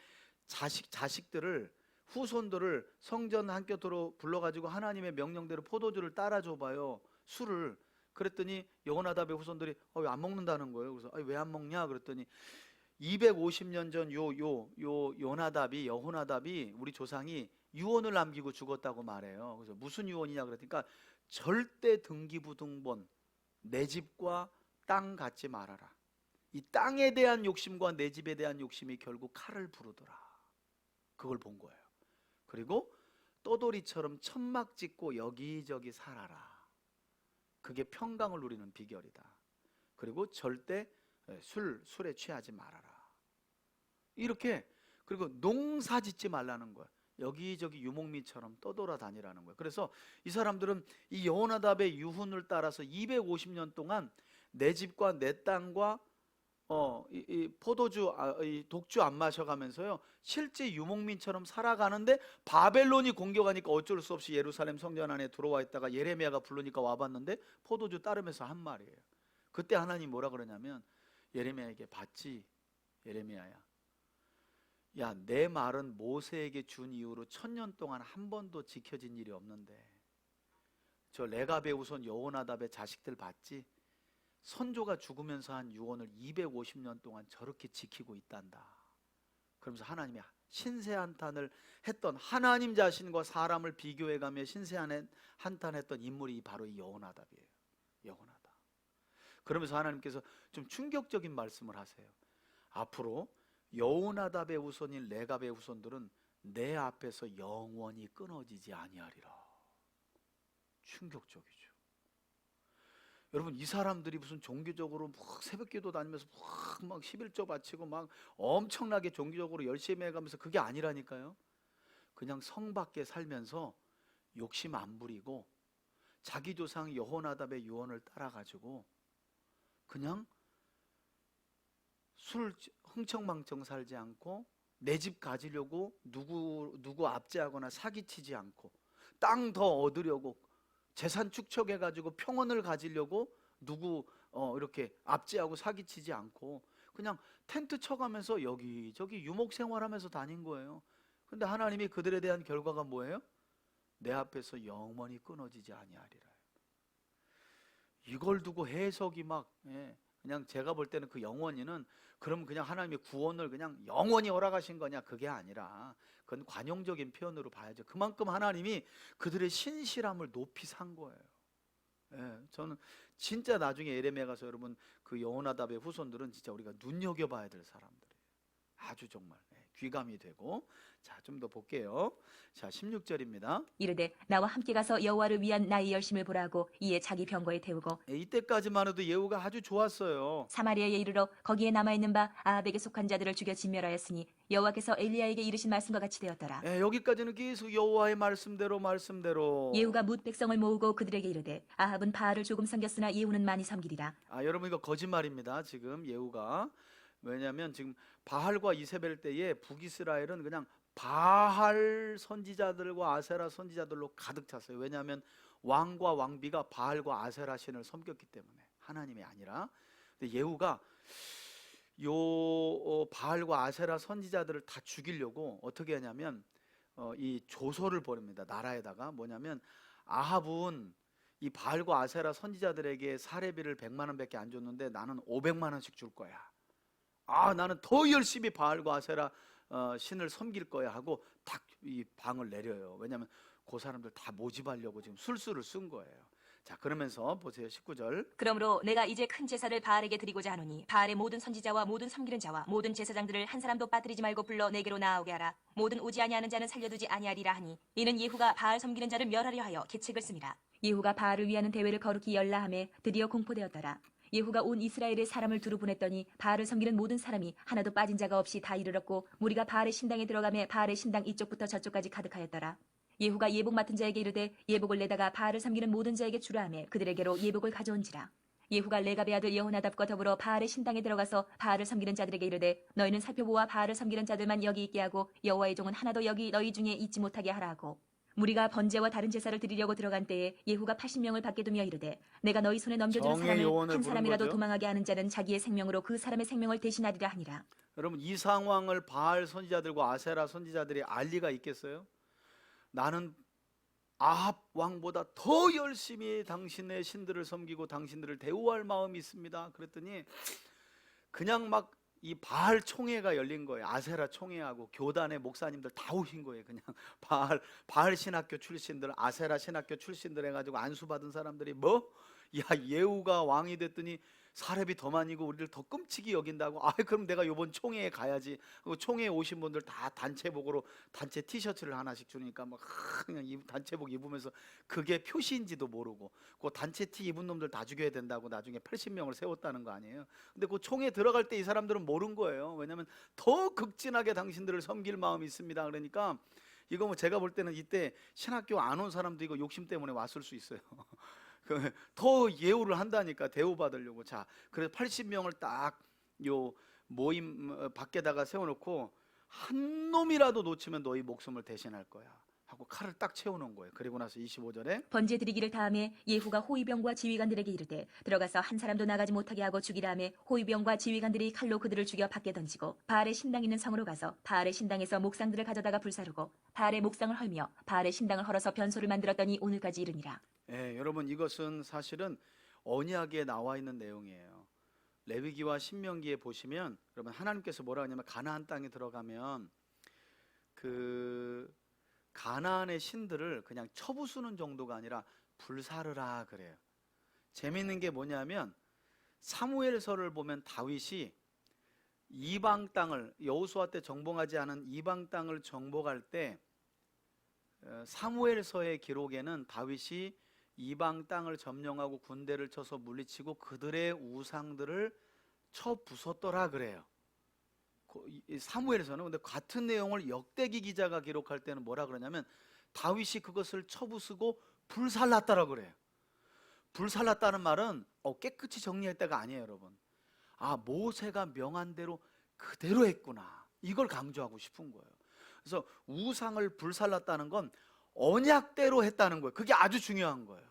자식들을 후손들을 성전 한곁으로 불러가지고 하나님의 명령대로 포도주를 따라줘 봐요. 술을. 그랬더니 여호나답의 후손들이 왜 안 먹는다는 거예요. 그래서 왜 안 먹냐 그랬더니 250년 전 여호나답이 우리 조상이 유언을 남기고 죽었다고 말해요. 그래서 무슨 유언이냐 그러니까 절대 등기부등본 내 집과 땅 갖지 말아라. 이 땅에 대한 욕심과 내 집에 대한 욕심이 결국 칼을 부르더라. 그걸 본 거예요. 그리고 떠돌이처럼 천막 짓고 여기저기 살아라. 그게 평강을 누리는 비결이다. 그리고 절대 술에 취하지 말아라. 이렇게. 그리고 농사 짓지 말라는 거야. 여기저기 유목민처럼 떠돌아다니라는 거예요. 그래서 이 사람들은 이 여호나답의 유훈을 따라서 250년 동안 내 집과 내 땅과 이 포도주, 이 독주 안 마셔가면서요 실제 유목민처럼 살아가는데 바벨론이 공격하니까 어쩔 수 없이 예루살렘 성전 안에 들어와 있다가 예레미야가 부르니까 와봤는데 포도주 따르면서 한 말이에요. 그때 하나님 뭐라 그러냐면 예레미야에게 봤지 예레미야야, 야 내 말은 모세에게 준 이후로 1000년 동안 한 번도 지켜진 일이 없는데 저 레갑의 후손 여호나답의 자식들 봤지? 선조가 죽으면서 한 유언을 250년 동안 저렇게 지키고 있단다. 그러면서 하나님이 신세한탄을 했던, 하나님 자신과 사람을 비교해가며 신세한탄했던 인물이 바로 이 여호나답이에요. 여호나답. 그러면서 하나님께서 좀 충격적인 말씀을 하세요. 앞으로 여호나답의 후손인 레갑의 후손들은 내 앞에서 영원히 끊어지지 아니하리라. 충격적이죠. 여러분 이 사람들이 무슨 종교적으로 막 새벽기도 다니면서 막 11조 바치고 막 엄청나게 종교적으로 열심히 해가면서 그게 아니라니까요. 그냥 성 밖에 살면서 욕심 안 부리고 자기 조상 여호나답의 유언을 따라가지고 그냥 술 흥청망청 살지 않고 내 집 가지려고 누구 압제하거나 사기치지 않고 땅 더 얻으려고 재산 축적해가지고 평원을 가지려고 이렇게 압제하고 사기치지 않고 그냥 텐트 쳐가면서 여기저기 유목생활하면서 다닌 거예요. 근데 하나님이 그들에 대한 결과가 뭐예요? 내 앞에서 영원히 끊어지지 아니하리라. 이걸 두고 해석이 막 그냥 제가 볼 때는 그 영원히는 그럼 그냥 하나님의 구원을 그냥 영원히 허락하신 거냐, 그게 아니라 그건 관용적인 표현으로 봐야죠. 그만큼 하나님이 그들의 신실함을 높이 산 거예요. 저는 진짜 나중에 예레미야 가서 여러분 그 여호나답의 후손들은 진짜 우리가 눈여겨봐야 될 사람들이에요. 아주 정말 귀감이 되고. 자, 좀 더 볼게요. 자, 16절입니다. 이르되 나와 함께 가서 여호와를 위한 나의 열심을 보라고 이에 자기 병거에 태우고 이때까지만 해도 예후가 아주 좋았어요. 사마리아에 이르러 거기에 남아있는 바 아합에게 속한 자들을 죽여 진멸하였으니 여호와께서 엘리야에게 이르신 말씀과 같이 되었더라. 여기까지는 계속 여호와의 말씀대로 예후가 뭇 백성을 모으고 그들에게 이르되 아합은 바알을 조금 섬겼으나 예후는 많이 섬기리라. 여러분 이거 거짓말입니다. 지금 예후가. 왜냐하면 지금 바알과 이세벨 때에 북이스라엘은 그냥 바알 선지자들과 아세라 선지자들로 가득 찼어요. 왜냐하면 왕과 왕비가 바알과 아세라 신을 섬겼기 때문에, 하나님이 아니라. 근데 예후가 바알과 아세라 선지자들을 다 죽이려고 어떻게 하냐면 이 조서를 보냅니다. 나라에다가 뭐냐면 아합은 이 바알과 아세라 선지자들에게 사례비를 100만 원밖에 안 줬는데 나는 500만 원씩 줄 거야. 나는 더 열심히 바알과 아세라 신을 섬길 거야 하고 딱 이 방을 내려요. 왜냐하면 그 사람들 다 모집하려고 지금 술수를 쓴 거예요. 자, 그러면서 보세요. 19절. 그러므로 내가 이제 큰 제사를 바알에게 드리고자 하노니 바알의 모든 선지자와 모든 섬기는 자와 모든 제사장들을 한 사람도 빠뜨리지 말고 불러 내게로 나아오게 하라. 모든 오지 아니하는 자는 살려두지 아니하리라 하니 이는 예후가 바알 섬기는 자를 멸하려 하여 계책을 씁니다. 예후가 바알을 위하는 대회를 거룩히 열라 하매 드디어 공포되었더라. 예후가 온 이스라엘의 사람을 두루 보냈더니 바알을 섬기는 모든 사람이 하나도 빠진 자가 없이 다 이르렀고 무리가 바알의 신당에 들어가매 바알의 신당 이쪽부터 저쪽까지 가득하였더라. 예후가 예복 맡은 자에게 이르되 예복을 내다가 바알을 섬기는 모든 자에게 주라 하매 그들에게로 예복을 가져온지라. 예후가 레갑의 아들 여호나답과 더불어 바알의 신당에 들어가서 바알을 섬기는 자들에게 이르되 너희는 살펴보아 바알을 섬기는 자들만 여기 있게 하고 여호와의 종은 하나도 여기 너희 중에 있지 못하게 하라 하고 무리가 번제와 다른 제사를 드리려고 들어간 때에 예후가 80명을 밖에 두며 이르되 내가 너희 손에 넘겨주는 정의 사람을 요원을 한 부른 사람이라도 거죠. 도망하게 하는 자는 자기의 생명으로 그 사람의 생명을 대신하리라 하니라. 여러분, 이 상황을 바알 선지자들과 아세라 선지자들이 알 리가 있겠어요? 나는 아합 왕보다 더 열심히 당신의 신들을 섬기고 당신들을 대우할 마음이 있습니다. 그랬더니 그냥 막 이 바알 총회가 열린 거예요. 아세라 총회하고 교단의 목사님들 다 오신 거예요. 그냥 바알 신학교 출신들, 아세라 신학교 출신들 해가지고 안수받은 사람들이 뭐? 야, 예후가 왕이 됐더니 사렙이 더 많이고 우리를 더 끔찍이 여긴다고. 아, 그럼 내가 요번 총회에 가야지. 총회에 오신 분들 다 단체복으로 단체 티셔츠를 하나씩 주니까 막 그냥 단체복 입으면서 그게 표시인지도 모르고 그 단체 티 입은 놈들 다 죽여야 된다고 나중에 80명을 세웠다는 거 아니에요. 근데 그 총회 들어갈 때 이 사람들은 모른 거예요. 왜냐하면 더 극진하게 당신들을 섬길 마음이 있습니다. 그러니까 이거 뭐 제가 볼 때는 이때 신학교 안 온 사람도 이거 욕심 때문에 왔을 수 있어요. 더 예우를 한다니까, 대우받으려고. 자, 그래서 80명을 딱 요 모임 밖에다가 세워놓고 한 놈이라도 놓치면 너희 목숨을 대신할 거야 하고 칼을 딱 채워놓은 거예요. 그리고 나서 25절에 번제 드리기를 다음에 예후가 호위병과 지휘관들에게 이르되 들어가서 한 사람도 나가지 못하게 하고 죽이라 하매 호위병과 지휘관들이 칼로 그들을 죽여 밖에 던지고 바알의 신당 있는 성으로 가서 바알의 신당에서 목상들을 가져다가 불사르고 바알의 목상을 헐며 바알의 신당을 헐어서 변소를 만들었더니 오늘까지 이르니라. 예, 여러분, 이것은 사실은 언약에 나와 있는 내용이에요. 레위기와 신명기에 보시면 여러분, 하나님께서 뭐라 하냐면 가나안 땅에 들어가면 그 가나안의 신들을 그냥 쳐부수는 정도가 아니라 불사르라 그래요. 재미있는 게 뭐냐면 사무엘서를 보면 다윗이 이방 땅을, 여호수아 때 정복하지 않은 이방 땅을 정복할 때 사무엘서의 기록에는 다윗이 이방 땅을 점령하고 군대를 쳐서 물리치고 그들의 우상들을 쳐 부쉈더라 그래요. 사무엘서는. 근데 같은 내용을 역대기 기자가 기록할 때는 뭐라 그러냐면 다윗이 그것을 쳐부수고 불살랐다라 그래요. 불살랐다는 말은 깨끗이 정리했다가 아니에요, 여러분. 아, 모세가 명한 대로 그대로 했구나, 이걸 강조하고 싶은 거예요. 그래서 우상을 불살랐다는 건 언약대로 했다는 거예요. 그게 아주 중요한 거예요.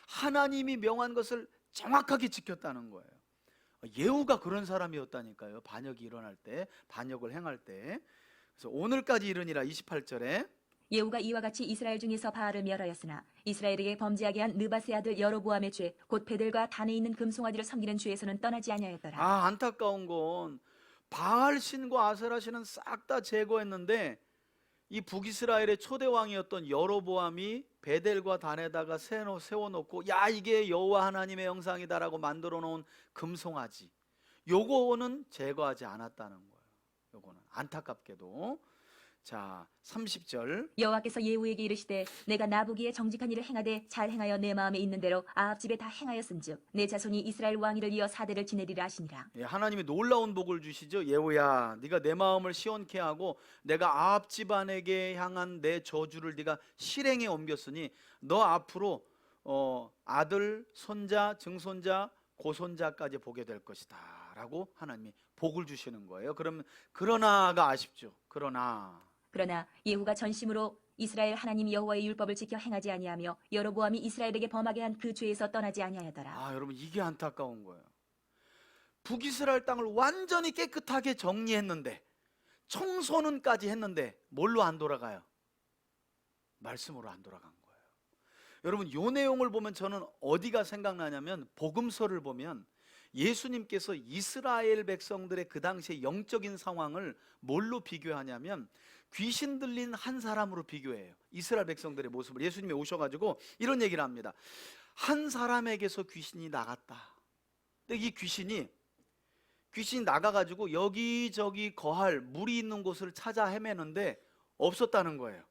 하나님이 명한 것을 정확하게 지켰다는 거예요. 예후가 그런 사람이었다니까요. 반역이 일어날 때, 반역을 행할 때. 그래서 오늘까지 이르니라 28절에 예후가 이와 같이 이스라엘 중에서 바알을 멸하였으나 이스라엘에게 범죄하게 한 느밧의 아들 여로보암의 죄 곧 베델과 단에 있는 금송아지를 섬기는 죄에서는 떠나지 아니하였더라. 아, 안타까운 건 바알 신과 아세라 신은 싹 다 제거했는데 이 북이스라엘의 초대 왕이었던 여로보암이 베델과 단에다가 세워놓고 야, 이게 여호와 하나님의 형상이다라고 만들어 놓은 금송아지, 요거는 제거하지 않았다는 거예요. 요거는 안타깝게도. 자, 30절 여호와께서 예후에게 이르시되 내가 나보기에 정직한 일을 행하되 잘 행하여 내 마음에 있는 대로 아합 집에 다 행하였은즉 내 자손이 이스라엘 왕위를 이어 4대를 지내리라 하시니라. 하나님이 놀라운 복을 주시죠. 예후야, 네가 내 마음을 시원케 하고 내가 아합 집안에게 향한 내 저주를 네가 실행에 옮겼으니 너 앞으로 아들, 손자, 증손자, 고손자까지 보게 될 것이다 라고 하나님이 복을 주시는 거예요. 그러나가 아쉽죠. 그러나 예후가 전심으로 이스라엘 하나님 여호와의 율법을 지켜 행하지 아니하며 여로보암이 이스라엘에게 범하게 한 그 죄에서 떠나지 아니하였더라. 여러분, 이게 안타까운 거예요. 북이스라엘 땅을 완전히 깨끗하게 정리했는데, 청소는까지 했는데 뭘로 안 돌아가요? 말씀으로 안 돌아간 거예요. 여러분, 이 내용을 보면 저는 어디가 생각나냐면 복음서를 보면 예수님께서 이스라엘 백성들의 그 당시의 영적인 상황을 뭘로 비교하냐면 귀신 들린 한 사람으로 비교해요. 이스라엘 백성들의 모습을. 예수님이 오셔가지고 이런 얘기를 합니다. 한 사람에게서 귀신이 나갔다. 근데 이 귀신이 나가가지고 여기저기 거할 물이 있는 곳을 찾아 헤매는데 없었다는 거예요.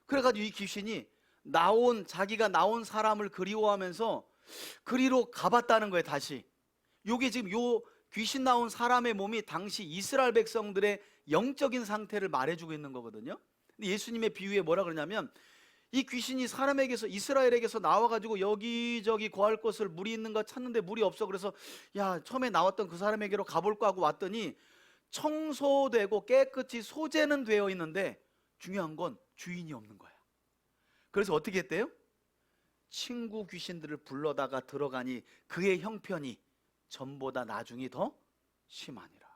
그래가지고 이 귀신이 자기가 나온 사람을 그리워하면서 그리로 가봤다는 거예요. 다시. 요게 지금 요 귀신 나온 사람의 몸이 당시 이스라엘 백성들의 영적인 상태를 말해주고 있는 거거든요. 근데 예수님의 비유에 뭐라 그러냐면 이 귀신이 사람에게서, 이스라엘에게서 나와가지고 여기저기 구할 곳을 물이 있는가 찾는데 물이 없어. 그래서 야, 처음에 나왔던 그 사람에게로 가볼까 하고 왔더니 청소되고 깨끗이 소재는 되어 있는데 중요한 건 주인이 없는 거야. 그래서 어떻게 했대요? 친구 귀신들을 불러다가 들어가니 그의 형편이 전보다 나중이 더 심하니라.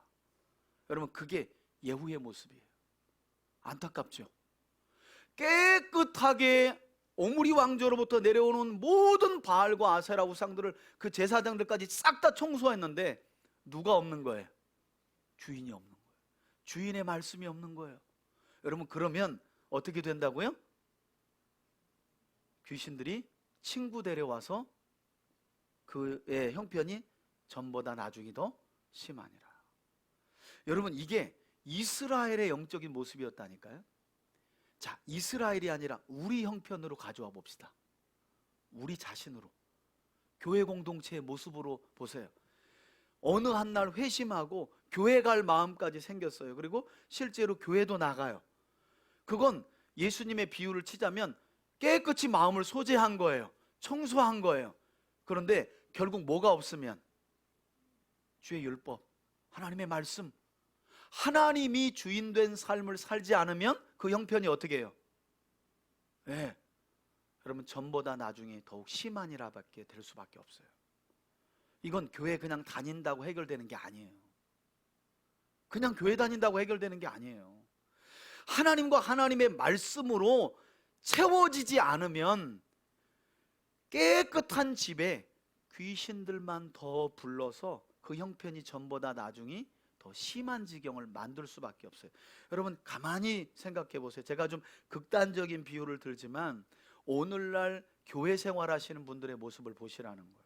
여러분, 그게 예후의 모습이에요. 안타깝죠? 깨끗하게 오므리 왕조로부터 내려오는 모든 바알과 아세라 우상들을, 그 제사장들까지 싹 다 청소했는데 누가 없는 거예요? 주인이 없는 거예요. 주인의 말씀이 없는 거예요. 여러분, 그러면 어떻게 된다고요? 귀신들이 친구 데려와서 그의 형편이 전보다 나중이 더 심하니라. 여러분, 이게 이스라엘의 영적인 모습이었다니까요. 자, 이스라엘이 아니라 우리 형편으로 가져와 봅시다. 우리 자신으로, 교회 공동체의 모습으로 보세요. 어느 한 날 회심하고 교회 갈 마음까지 생겼어요. 그리고 실제로 교회도 나가요. 그건 예수님의 비유를 치자면 깨끗이 마음을 소재한 거예요. 청소한 거예요. 그런데 결국 뭐가 없으면 주의 율법, 하나님의 말씀, 하나님이 주인된 삶을 살지 않으면 그 형편이 어떻게 해요? 네. 여러분, 전보다 나중에 더욱 심하니라밖에 될 수밖에 없어요. 이건 교회 그냥 다닌다고 해결되는 게 아니에요. 그냥 교회 다닌다고 해결되는 게 아니에요. 하나님과 하나님의 말씀으로 채워지지 않으면 깨끗한 집에 귀신들만 더 불러서 그 형편이 전보다 나중이 더 심한 지경을 만들 수밖에 없어요. 여러분, 가만히 생각해 보세요. 제가 좀 극단적인 비유를 들지만 오늘날 교회 생활하시는 분들의 모습을 보시라는 거예요.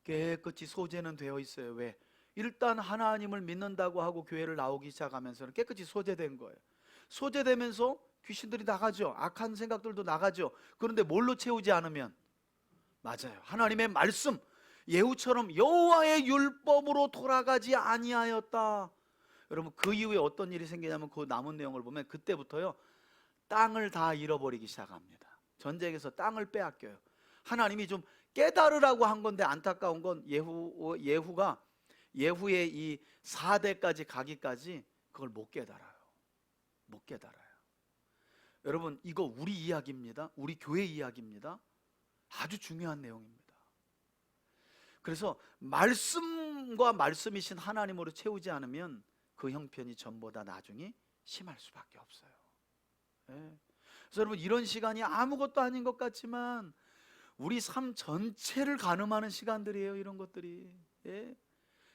깨끗이 소재는 되어 있어요. 왜? 일단 하나님을 믿는다고 하고 교회를 나오기 시작하면서는 깨끗이 소재된 거예요. 소재되면서 귀신들이 나가죠. 악한 생각들도 나가죠. 그런데 뭘로 채우지 않으면? 맞아요, 하나님의 말씀, 예후처럼 여호와의 율법으로 돌아가지 아니하였다. 여러분, 그 이후에 어떤 일이 생기냐면 그 남은 내용을 보면 그때부터요, 땅을 다 잃어버리기 시작합니다. 전쟁에서 땅을 빼앗겨요. 하나님이 좀 깨달으라고 한 건데 안타까운 건 예후가 예후의 이 4대까지 가기까지 그걸 못 깨달아요. 못 깨달아요. 여러분, 이거 우리 이야기입니다. 우리 교회 이야기입니다. 아주 중요한 내용입니다. 그래서 말씀과 말씀이신 하나님으로 채우지 않으면 그 형편이 전보다 나중에 심할 수밖에 없어요. 예. 그래서 여러분, 이런 시간이 아무것도 아닌 것 같지만 우리 삶 전체를 가늠하는 시간들이에요. 이런 것들이. 예.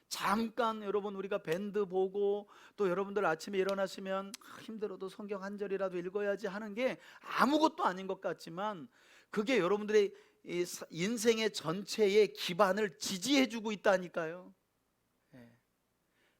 잠깐 여러분, 우리가 밴드 보고 또 여러분들 아침에 일어나시면 힘들어도 성경 한 절이라도 읽어야지 하는 게 아무것도 아닌 것 같지만 그게 여러분들의 이 인생의 전체의 기반을 지지해주고 있다니까요. 예.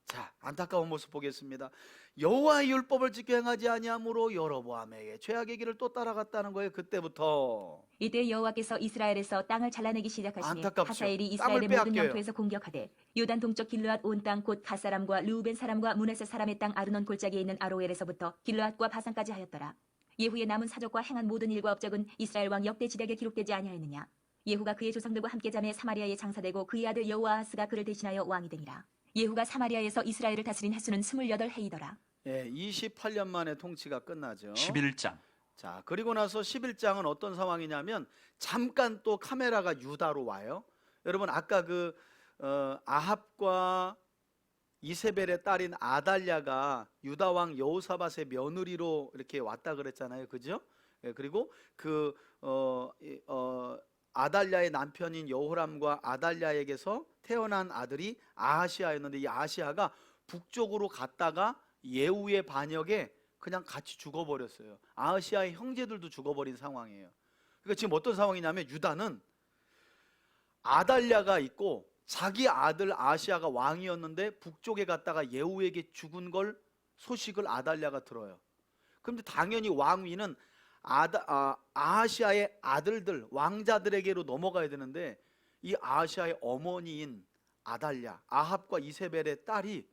자, 안타까운 모습 보겠습니다. 여호와의 율법을 지켜 행하지 아니함으로 여로보암에게 죄악의 길을 또 따라갔다는 거예요. 그때부터. 이때 여호와께서 이스라엘에서 땅을 잘라내기 시작하시니 안타깝죠. 하사엘이 땅을 이스라엘의 모든 빼앗겨요. 영토에서 공격하되 요단 동쪽 길르앗 온 땅 곧 갓 사람과 르우벤 사람과 므낫세 사람의 땅 아르논 골짜기에 있는 아로엘에서부터 길르앗과 바산까지 하였더라. 예후의 남은 사적과 행한 모든 일과 업적은 이스라엘 왕 역대 지략에 기록되지 아니하였느냐. 예후가 그의 조상들과 함께 잠에 사마리아에 장사되고 그의 아들 여호아하스가 그를 대신하여 왕이 되니라. 예후가 사마리아에서 이스라엘을 다스린 횟수는 28해이더라. 예, 28년 만에 통치가 끝나죠. 11장. 자, 그리고 나서 11장은 어떤 상황이냐면 잠깐 또 카메라가 유다로 와요. 여러분, 아까 그 아합과 이세벨의 딸인 아달랴가 유다 왕 여호사밧의 며느리로 이렇게 왔다 그랬잖아요. 그죠? 예, 그리고 그 아달랴의 남편인 여호람과 아달랴에게서 태어난 아들이 아하시아였는데 이 아하시아가 북쪽으로 갔다가 예후의 반역에 그냥 같이 죽어버렸어요. 아하시아의 형제들도 죽어버린 상황이에요. 그러니까 지금 어떤 상황이냐면 유다는 아달랴가 있고 자기 아들 아하시아가 왕이었는데 북쪽에 갔다가 예후에게 죽은 걸 소식을 아달랴가 들어요. 그런데 당연히 왕위는 아하시아의 아들들, 왕자들에게로 넘어가야 되는데 이 아하시아의 어머니인 아달랴, 아합과 이세벨의 딸이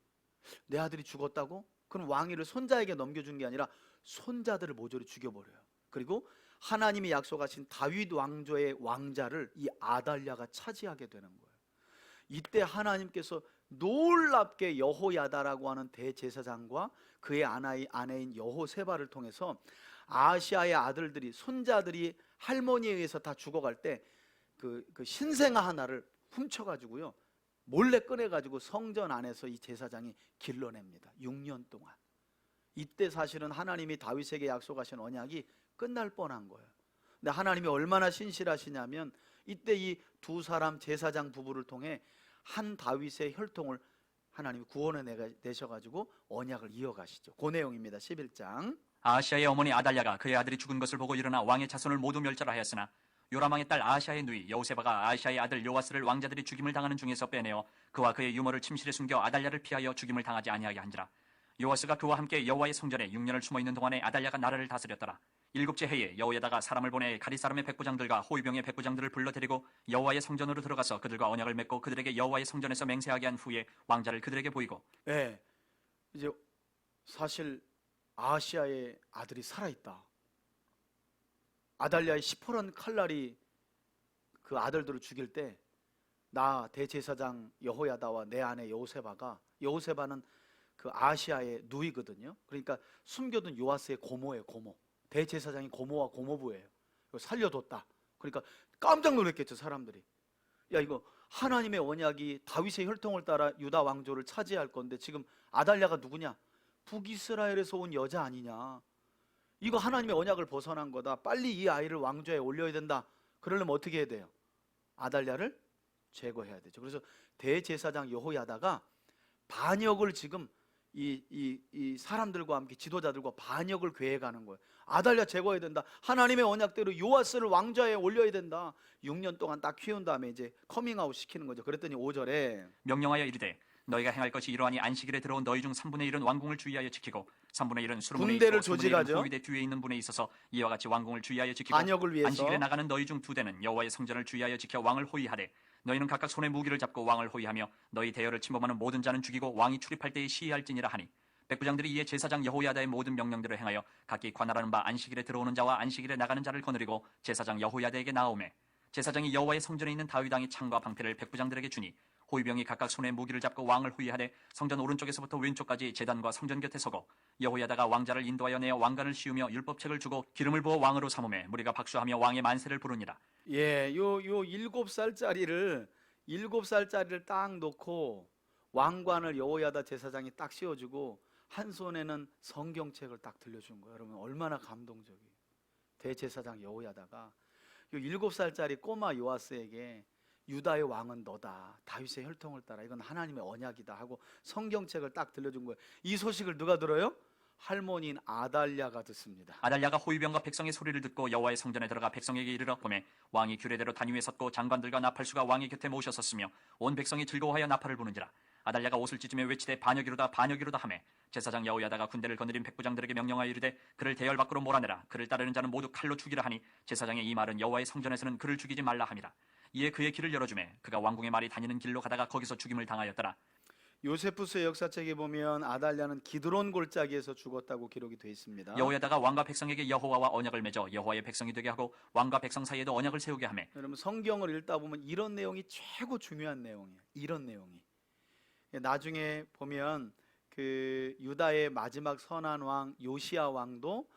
내 아들이 죽었다고? 그럼 왕위를 손자에게 넘겨준 게 아니라 손자들을 모조리 죽여버려요. 그리고 하나님이 약속하신 다윗 왕조의 왕자를 이 아달랴가 차지하게 되는 거예요. 이때 하나님께서 놀랍게 여호야다라고 하는 대제사장과 그의 아내인 여호세바를 통해서 아시아의 아들들이, 손자들이 할머니에 의해서 다 죽어갈 때 그 신생아 하나를 훔쳐가지고요, 몰래 꺼내가지고 성전 안에서 이 제사장이 길러냅니다. 6년 동안. 이때 사실은 하나님이 다윗에게 약속하신 언약이 끝날 뻔한 거예요. 근데 하나님이 얼마나 신실하시냐면 이때 이 두 사람 제사장 부부를 통해 한 다윗의 혈통을 하나님이 구원해 내셔가지고 언약을 이어가시죠. 그 내용입니다. 11장. 아하시아의 어머니 아달랴가 그의 아들이 죽은 것을 보고 일어나 왕의 자손을 모두 멸절하였으나 요람 왕의 딸 아하시아의 누이 여호세바가 아하시아의 아들 요아스를 왕자들이 죽임을 당하는 중에서 빼내어 그와 그의 유모를 침실에 숨겨 아달랴를 피하여 죽임을 당하지 아니하게 한지라. 요아스가 그와 함께 여호와의 성전에 6년을 숨어 있는 동안에 아달랴가 나라를 다스렸더라. 7째 해에 여호야다가 사람을 보내 가릿 사람의 백부장들과 호위병의 백부장들을 불러 데리고 여호와의 성전으로 들어가서 그들과 언약을 맺고 그들에게 여호와의 성전에서 맹세하게 한 후에 왕자를 그들에게 보이고. 네, 이제 사실 아하시아의 아들이 살아있다. 아달랴의 시퍼런 칼날이 그 아들들을 죽일 때 나 대제사장 여호야다와 내 아내 여호세바는 그 아시아의 누이거든요. 그러니까 숨겨둔 요아스의 고모예요. 고모. 대제사장이 고모와 고모부예요. 살려뒀다. 그러니까 깜짝 놀랐겠죠, 사람들이. 야, 이거 하나님의 언약이 다윗의 혈통을 따라 유다 왕조를 차지할 건데 지금 아달랴가 누구냐? 북이스라엘에서 온 여자 아니냐? 이거 하나님의 언약을 벗어난 거다. 빨리 이 아이를 왕좌에 올려야 된다. 그러려면 어떻게 해야 돼요? 아달랴를 제거해야 되죠. 그래서 대제사장 여호야다가 반역을 지금 이 사람들과 함께 지도자들과 반역을 계획하는 거예요. 아달랴 제거해야 된다. 하나님의 언약대로 요아스를 왕좌에 올려야 된다. 6년 동안 딱 키운 다음에 이제 커밍아웃 시키는 거죠. 그랬더니 5절에 명령하여 이르되 너희가 행할 것이 이러하니 안식일에 들어온 너희 중 3분의 1은 왕궁을 주의하여 지키고 3분의 1은 수르문에 군대를 있고 3분의 1은 조직하죠. 호위대 뒤에 있는 분에 있어서 이와 같이 왕궁을 주의하여 지키고 반역을 위해서. 안식일에 나가는 너희 중 2대는 여호와의 성전을 주의하여 지켜 왕을 호위하되 너희는 각각 손에 무기를 잡고 왕을 호위하며 너희 대열을 침범하는 모든 자는 죽이고 왕이 출입할 때에 시해할지니라 하니 백부장들이 이에 제사장 여호야다의 모든 명령대로 행하여 각기 관할하는 바 안식일에 들어오는 자와 안식일에 나가는 자를 거느리고 제사장 여호야다에게 나오매 제사장이 여호와의 성전에 있는 다윗 왕의 창과 방패를 백부장들에게 주니 호위병이 각각 손에 무기를 잡고 왕을 호위하되 성전 오른쪽에서부터 왼쪽까지 제단과 성전 곁에 서고 여호야다가 왕자를 인도하여 내어 왕관을 씌우며 율법책을 주고 기름을 부어 왕으로 삼음에 무리가 박수하며 왕의 만세를 부르니라. 예, 요 7살짜리를 딱 놓고 왕관을 여호야다 제사장이 딱 씌워주고 한 손에는 성경책을 딱 들려준 거예요. 여러분 얼마나 감동적이에요. 대제사장 여호야다가 요 7살짜리 꼬마 요아스에게 유다의 왕은 너다. 다윗의 혈통을 따라 이건 하나님의 언약이다 하고 성경책을 딱 들려준 거예요. 이 소식을 누가 들어요? 할머니인 아달랴가 듣습니다. 아달랴가 호위병과 백성의 소리를 듣고 여호와의 성전에 들어가 백성에게 이르러 보매 왕이 규례대로 단위에 섰고 장관들과 나팔수가 왕의 곁에 모셔섰으며 온 백성이 즐거워하여 나팔을 부는지라. 아달랴가 옷을 찢으며 외치되 반역이로다 반역이로다 하매 제사장 여호야다가 군대를 거느린 백부장들에게 명령하여 이르되 그를 대열 밖으로 몰아내라. 그를 따르는 자는 모두 칼로 죽이라 하니 제사장의 이 말은 여호와의 성전에서는 그를 죽이지 말라 함이라. 이에 그의 길을 열어주매 그가 왕궁의 말이 다니는 길로 가다가 거기서 죽임을 당하였더라. 요세푸스의 역사책에 보면 아달랴는 기드론 골짜기에서 죽었다고 기록이 되어 있습니다. 여호야다가 왕과 백성에게 여호와와 언약을 맺어 여호와의 백성이 되게 하고 왕과 백성 사이에도 언약을 세우게 하매. 여러분 성경을 읽다 보면 이런 내용이 최고 중요한 내용이에요. 이런 내용이 나중에 보면 그 유다의 마지막 선한 왕 요시야 왕도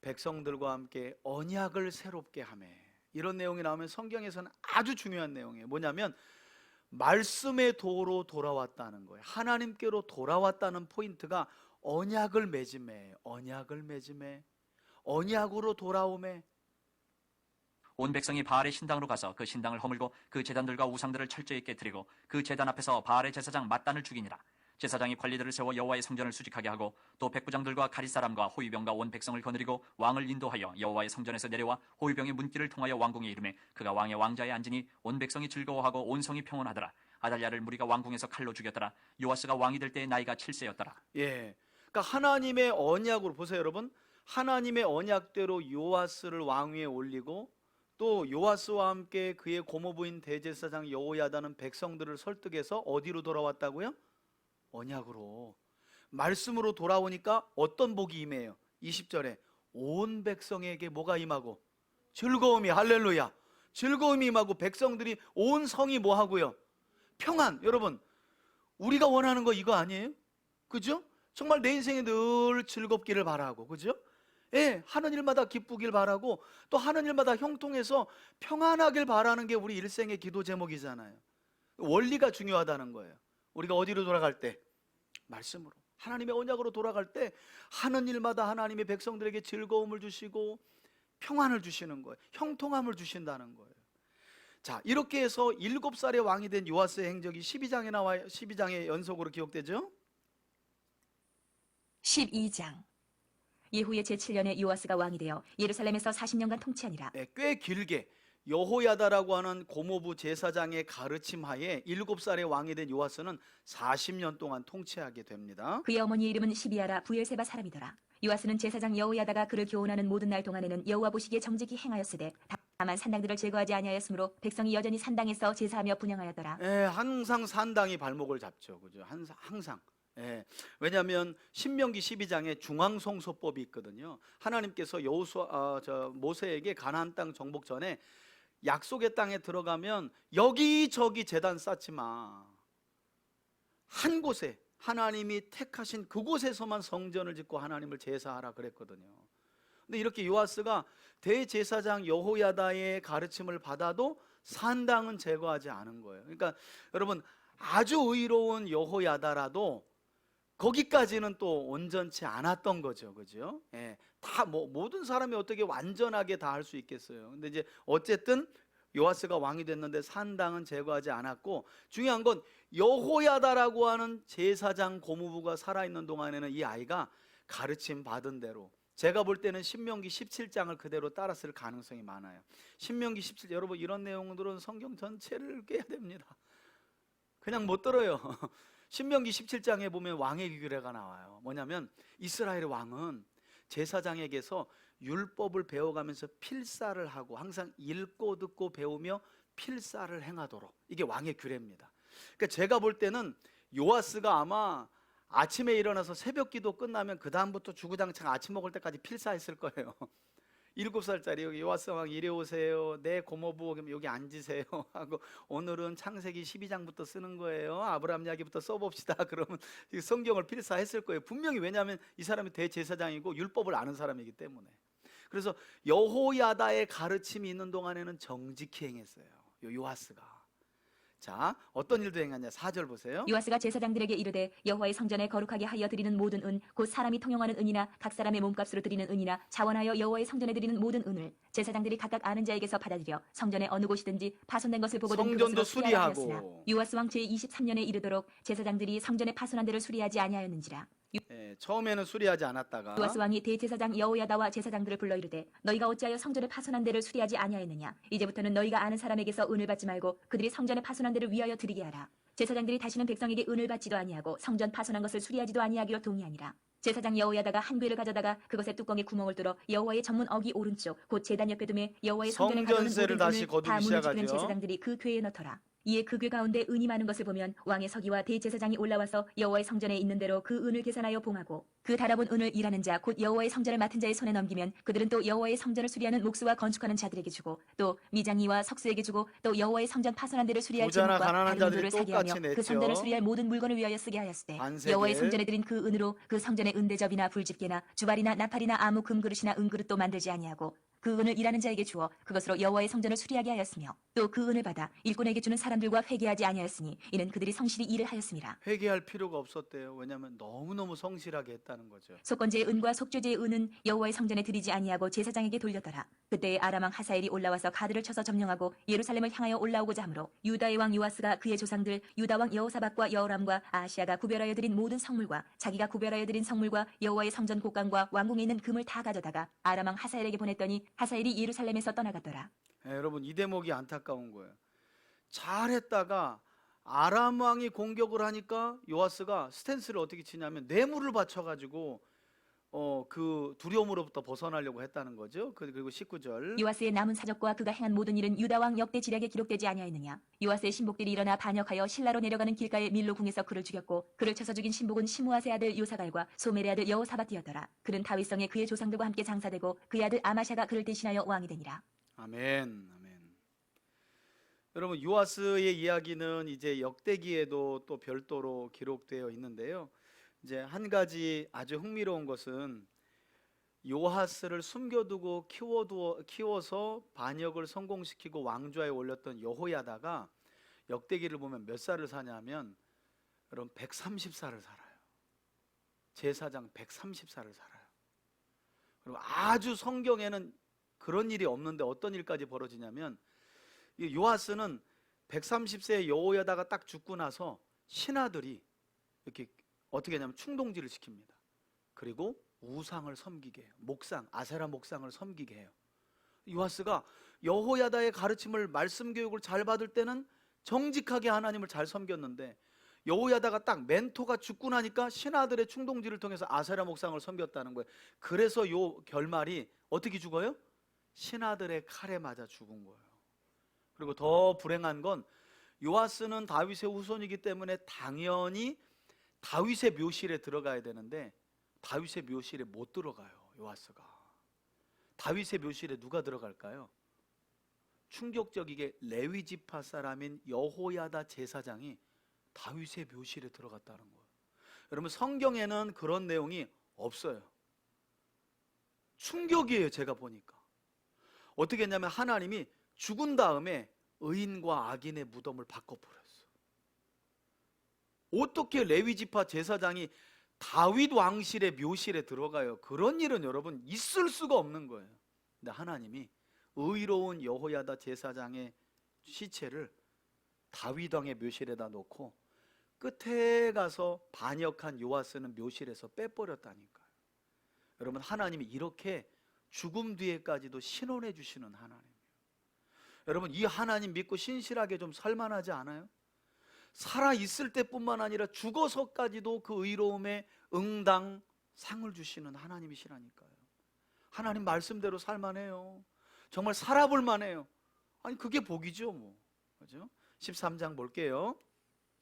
백성들과 함께 언약을 새롭게 하매, 이런 내용이 나오면 성경에서는 아주 중요한 내용이에요. 뭐냐면 말씀의 도로 돌아왔다는 거예요. 하나님께로 돌아왔다는 포인트가 언약을 맺음에, 언약으로 돌아오매. 온 백성이 바알의 신당으로 가서 그 신당을 허물고 그 제단들과 우상들을 철저히 깨뜨리고 그 제단 앞에서 바알의 제사장 맏단을 죽이니라. 제사장이 관리들을 세워 여호와의 성전을 수직하게 하고 또 백부장들과 가릿 사람과 호위병과 온 백성을 거느리고 왕을 인도하여 여호와의 성전에서 내려와 호위병의 문길을 통하여 왕궁에 이르매 그가 왕의 왕좌에 앉으니 온 백성이 즐거워하고 온 성이 평온하더라. 아달랴를 무리가 왕궁에서 칼로 죽였더라. 요아스가 왕이 될 때의 나이가 7세였더라. 예, 그러니까 하나님의 언약으로 보세요, 여러분. 하나님의 언약대로 요아스를 왕위에 올리고 또 요아스와 함께 그의 고모부인 대제사장 여호야다는 백성들을 설득해서 어디로 돌아왔다고요? 언약으로, 말씀으로 돌아오니까 어떤 복이 임해요? 20절에 온 백성에게 뭐가 임하고? 즐거움이, 할렐루야, 즐거움이 임하고 백성들이, 온 성이 뭐 하고요? 평안. 여러분, 우리가 원하는 거 이거 아니에요? 그죠? 정말 내 인생에 늘 즐겁기를 바라고, 그죠? 예, 하는 일마다 기쁘길 바라고, 또 하는 일마다 형통해서 평안하길 바라는 게 우리 일생의 기도 제목이잖아요. 원리가 중요하다는 거예요. 우리가 어디로 돌아갈 때? 말씀으로, 하나님의 언약으로 돌아갈 때 하는 일마다 하나님의 백성들에게 즐거움을 주시고 평안을 주시는 거예요. 형통함을 주신다는 거예요. 자, 이렇게 해서 7살의 왕이 된 요아스의 행적이 12장에 나와요. 12장의 연속으로 기록되죠. 12장. 예후의 제7년에 요아스가 왕이 되어 예루살렘에서 40년간 통치하니라. 네, 꽤 길게 여호야다라고 하는 고모부 제사장의 가르침 하에 7살의 왕이 된 요아스는 40년 동안 통치하게 됩니다. 그의 어머니의 이름은 시비아라 부엘세바 사람이더라. 요아스는 제사장 여호야다가 그를 교훈하는 모든 날 동안에는 여호와 보시기에 정직히 행하였으되 다만 산당들을 제거하지 아니하였으므로 백성이 여전히 산당에서 제사하며 분향하였더라. 예, 항상 산당이 발목을 잡죠. 그죠? 항상. 예, 왜냐하면 신명기 12장에 중앙성소법이 있거든요. 하나님께서 모세에게 가나안 땅 정복 전에 약속의 땅에 들어가면 여기저기 제단 쌓지 마. 한 곳에, 하나님이 택하신 그곳에서만 성전을 짓고 하나님을 제사하라 그랬거든요. 근데 이렇게 요아스가 대제사장 여호야다의 가르침을 받아도 산당은 제거하지 않은 거예요. 그러니까 여러분, 아주 의로운 여호야다라도 거기까지는 또 온전치 않았던 거죠. 그죠? 예, 다 모든 사람이 어떻게 완전하게 다 할 수 있겠어요. 근데 이제 어쨌든 요아스가 왕이 됐는데 산당은 제거하지 않았고, 중요한 건 여호야다라고 하는 제사장 고모부가 살아있는 동안에는 이 아이가 가르침 받은 대로, 제가 볼 때는 신명기 17장을 그대로 따랐을 가능성이 많아요. 신명기 17, 여러분 이런 내용들은 성경 전체를 깨야 됩니다. 그냥 못 들어요. 신명기 17장에 보면 왕의 규례가 나와요. 뭐냐면 이스라엘의 왕은 제사장에게서 율법을 배워가면서 필사를 하고 항상 읽고 듣고 배우며 필사를 행하도록, 이게 왕의 규례입니다. 그러니까 제가 볼 때는 요아스가 아마 아침에 일어나서 새벽 기도 끝나면 그 다음부터 주구장창 아침 먹을 때까지 필사했을 거예요. 7살짜리 여기 요아스 왕 이리 오세요. 네 고모부 여기 앉으세요 하고, 오늘은 창세기 12장부터 쓰는 거예요. 아브라함 이야기부터 써봅시다. 그러면 성경을 필사했을 거예요. 분명히. 왜냐하면 이 사람이 대제사장이고 율법을 아는 사람이기 때문에. 그래서 여호야다의 가르침이 있는 동안에는 정직히 행했어요, 요아스가. 자, 어떤 일도 행하냐. 4절 보세요. 요아스가 제사장들에게 이르되 여호와의 성전에 거룩하게 하여 드리는 모든 은 곧 사람이 통용하는 은이나 각 사람의 몸값으로 드리는 은이나 자원하여 여호와의 성전에 드리는 모든 은을 제사장들이 각각 아는 자에게서 받아들여 성전의 어느 곳이든지 파손된 것을 보거든 성전도 그것으로 수리하라 하였으나 수리하고. 요아스 왕 제23년에 이르도록 제사장들이 성전에 파손한 데를 수리하지 아니하였는지라. 예, 처음에는 수리하지 않았다가 요아스 왕이 대제사장 여호야다와 제사장들을 불러 이르되 너희가 어찌하여 성전의 파손한 데를 수리하지 아니하였느냐. 이제부터는 너희가 아는 사람에게서 은을 받지 말고 그들이 성전의 파손한 데를 위하여 드리게 하라. 제사장들이 다시는 백성에게 은을 받지도 아니하고 성전 파손한 것을 수리하지도 아니하기로 동의하니라. 제사장 여호야다가 한 궤를 가져다가 그것의 뚜껑에 구멍을 뚫어 여호와의 전문 어기 오른쪽 곧 제단 옆에 두매 여호와의 성전에 가져오는 성전세를 모든 다시 은을 거두기 다 문을 지키는 시작하죠. 제사장들이 그 궤에 넣더라. 이에 그 궤 가운데 은이 많은 것을 보면 왕의 서기와 대제사장이 올라와서 여호와의 성전에 있는 대로 그 은을 계산하여 봉하고 그 달아본 은을 일하는 자 곧 여호와의 성전을 맡은 자의 손에 넘기면 그들은 또 여호와의 성전을 수리하는 목수와 건축하는 자들에게 주고 또 미장이와 석수에게 주고 또 여호와의 성전 파손한 데를 수리할 부자나 제목과 가난한 다른 자들이 물을 사게 하며 똑같이 냈죠. 그 성전을 수리할 모든 물건을 위하여 쓰게 하였으되 반세계. 여호와의 성전에 드린 그 은으로 그 성전의 은대접이나 불집게나 주발이나 나팔이나 아무 금그릇이나 은그릇도 만들지 아니하고 그 은을 일하는 자에게 주어 그것으로 여호와의 성전을 수리하게 하였으며 또 그 은을 받아 일꾼에게 주는 사람들과 회개하지 아니하였으니 이는 그들이 성실히 일을 하였음이라. 회개할 필요가 없었대요. 왜냐하면 너무너무 성실하게 했다는 거죠. 속건제의 은과 속죄제의 은은 여호와의 성전에 드리지 아니하고 제사장에게 돌렸더라. 그때에 아람 왕 하사엘이 올라와서 가드를 쳐서 점령하고 예루살렘을 향하여 올라오고자 하므로 유다의 왕 요아스가 그의 조상들 유다 왕 여호사박과 여호람과 아하시아가 구별하여 드린 모든 성물과 자기가 구별하여 드린 성물과 여호와의 성전 곡간과 왕궁에 있는 금을 다 가져다가 아람 왕 하사엘에게 보냈더니 하사엘이 예루살렘에서 떠나갔더라. 여러분, 이 대목이 안타까운 거예요. 잘했다가 아람 왕이 공격을 하니까 요아스가 스탠스를 어떻게 치냐면 뇌물을 바쳐가지고 그 두려움으로부터 벗어나려고 했다는 거죠. 그리고 19절. 요아스의 남은 사적과 그가 행한 모든 일은 유다 왕 역대 지략에 기록되지 아니하였느냐? 요아스의 신복들이 일어나 반역하여 실라로 내려가는 길가에 밀로 궁에서 그를 죽였고 그를 쳐서 죽인 신복은 시므아세 아들 요사갈과 소멜의 아들 여호사밧이었더라. 그는 다윗성에 그의 조상들과 함께 장사되고 그의 아들 아마샤가 그를 대신하여 왕이 되니라. 아멘. 아멘. 여러분 요아스의 이야기는 이제 역대기에도 또 별도로 기록되어 있는데요. 이제 한 가지 아주 흥미로운 것은 요아스를 숨겨두고 키워서 반역을 성공시키고 왕좌에 올렸던 여호야다가 역대기를 보면 몇 살을 사냐면 여러분 130살을 살아요. 제사장 130살을 살아요. 그리고 아주 성경에는 그런 일이 없는데 어떤 일까지 벌어지냐면 이 요아스는 130세의 여호야다가 딱 죽고 나서 신하들이 이렇게 어떻게 하냐면 충동질을 시킵니다. 그리고 우상을 섬기게 해요. 아세라 목상을 섬기게 해요. 요아스가 여호야다의 가르침을 말씀 교육을 잘 받을 때는 정직하게 하나님을 잘 섬겼는데 여호야다가 딱 멘토가 죽고 나니까 신하들의 충동질을 통해서 아세라 목상을 섬겼다는 거예요. 그래서 요 결말이 어떻게 죽어요? 신하들의 칼에 맞아 죽은 거예요. 그리고 더 불행한 건 요아스는 다윗의 후손이기 때문에 당연히 다윗의 묘실에 들어가야 되는데 다윗의 묘실에 못 들어가요. 요아스가. 다윗의 묘실에 누가 들어갈까요? 충격적이게 레위 지파 사람인 여호야다 제사장이 다윗의 묘실에 들어갔다는 거예요. 여러분 성경에는 그런 내용이 없어요. 충격이에요. 제가 보니까 어떻게 했냐면 하나님이 죽은 다음에 의인과 악인의 무덤을 바꿔버렸어. 어떻게 레위 지파 제사장이 다윗 왕실의 묘실에 들어가요? 그런 일은 여러분 있을 수가 없는 거예요. 근데 하나님이 의로운 여호야다 제사장의 시체를 다윗 왕의 묘실에다 놓고 끝에 가서 반역한 요아스는 묘실에서 빼버렸다니까요. 여러분 하나님이 이렇게 죽음 뒤에까지도 신원해 주시는 하나님이에요. 여러분 이 하나님 믿고 신실하게 좀 살만하지 않아요? 살아 있을 때뿐만 아니라 죽어서까지도 그 의로움에 응당 상을 주시는 하나님이시라니까요. 하나님 말씀대로 살만해요. 정말 살아볼 만해요. 아니 그게 복이죠 뭐. 그죠? 13장 볼게요.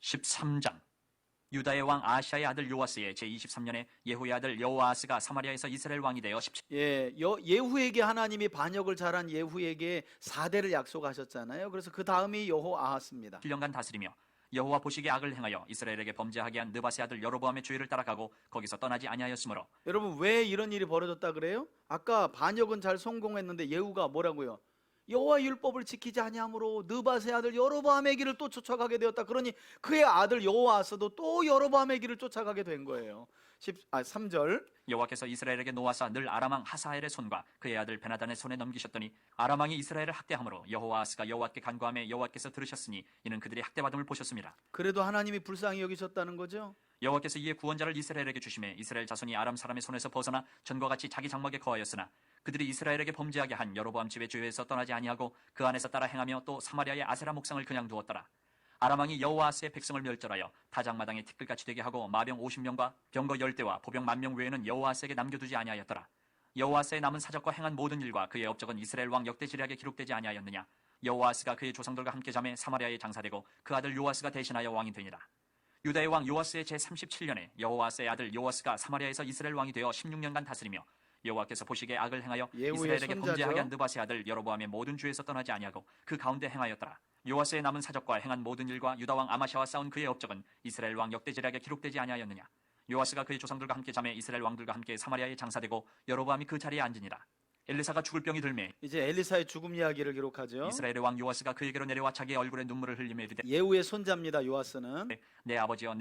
13장. 유다의 왕 아시아의 아들 요아스의 제23년에 예후의 아들 여호아스가 사마리아에서 이스라엘 왕이 되어 17. 예후에게 하나님이 반역을 잘한 예후에게 4대를 약속하셨잖아요. 그래서 그 다음이 여호아하스입니다. 7년간 다스리며 여호와 보시기에 악을 행하여 이스라엘에게 범죄하게 한 느바세 아들 여로보암의 죄를 따라가고 거기서 떠나지 아니하였으므로. 여러분 왜 이런 일이 벌어졌다 그래요? 아까 반역은 잘 성공했는데 예후가 뭐라고요? 여호와 율법을 지키지 아니함으로 느바세 아들 여로보암의 길을 또 쫓아가게 되었다. 그러니 그의 아들 여호아스도 또 여로보암의 길을 쫓아가게 된 거예요. 3절. 여호와께서 이스라엘에게 노아사 늘 아람왕 하사엘의 손과 그의 아들 베나단의 손에 넘기셨더니 아람왕이 이스라엘을 학대함으로 여호아스가 여호와께 간구하며 여호와께서 들으셨으니 이는 그들이 학대받음을 보셨습니다. 그래도 하나님이 불쌍히 여기셨다는 거죠. 여호와께서 이에 구원자를 이스라엘에게 주심에 이스라엘 자손이 아람 사람의 손에서 벗어나 전과 같이 자기 장막에 거하였으나 그들이 이스라엘에게 범죄하게 한 여로보암 집의 죄에서 떠나지 아니하고 그 안에서 따라 행하며 또 사마리아의 아세라 목상을 그냥 두었더라. 아람왕이 여호아스의 백성을 멸절하여 다장마당에 티끌같이 되게 하고 마병 50명과 병거 10대와 보병 10,000명 외에는 여호아스에게 남겨두지 아니하였더라. 여호아스의 남은 사적과 행한 모든 일과 그의 업적은 이스라엘 왕 역대 지략에 기록되지 아니하였느냐. 여호아스가 그의 조상들과 함께 잠에 사마리아에 장사되고 그 아들 요아스가 대신하여 왕이 되니라. 유다의 왕 요아스의 제37년에 여호아스의 아들 요아스가 사마리아에서 이스라엘 왕이 되어 16년간 다스리며 여호와께서 보시기에 악을 행하여 이스라엘에게 범죄하게 한 느바세 아들 여로보암의 모든 죄에서 떠나지 아니하고 그 가운데 행하였더라. 요아스의 남은 사적과 행한 모든 일과 유다 왕 아마샤와 싸운 그의 업적은 이스라엘 왕 역대 지략에 기록되지 아니하였느냐. 요아스가 그의 조상들과 함께 잠에 이스라엘 왕들과 함께 사마리아에 장사되고 여로보암이 그 자리에 앉으니라. 엘리사가 죽을 병이 들매 이제 엘리사의 죽음 이야기를 기록하죠. 이스라엘의 왕 요아스가 그에게로 내려와 자기의 얼굴에 눈물을 흘리며 이르되 예후의 손자입니다. 요아스는. 내 아버지여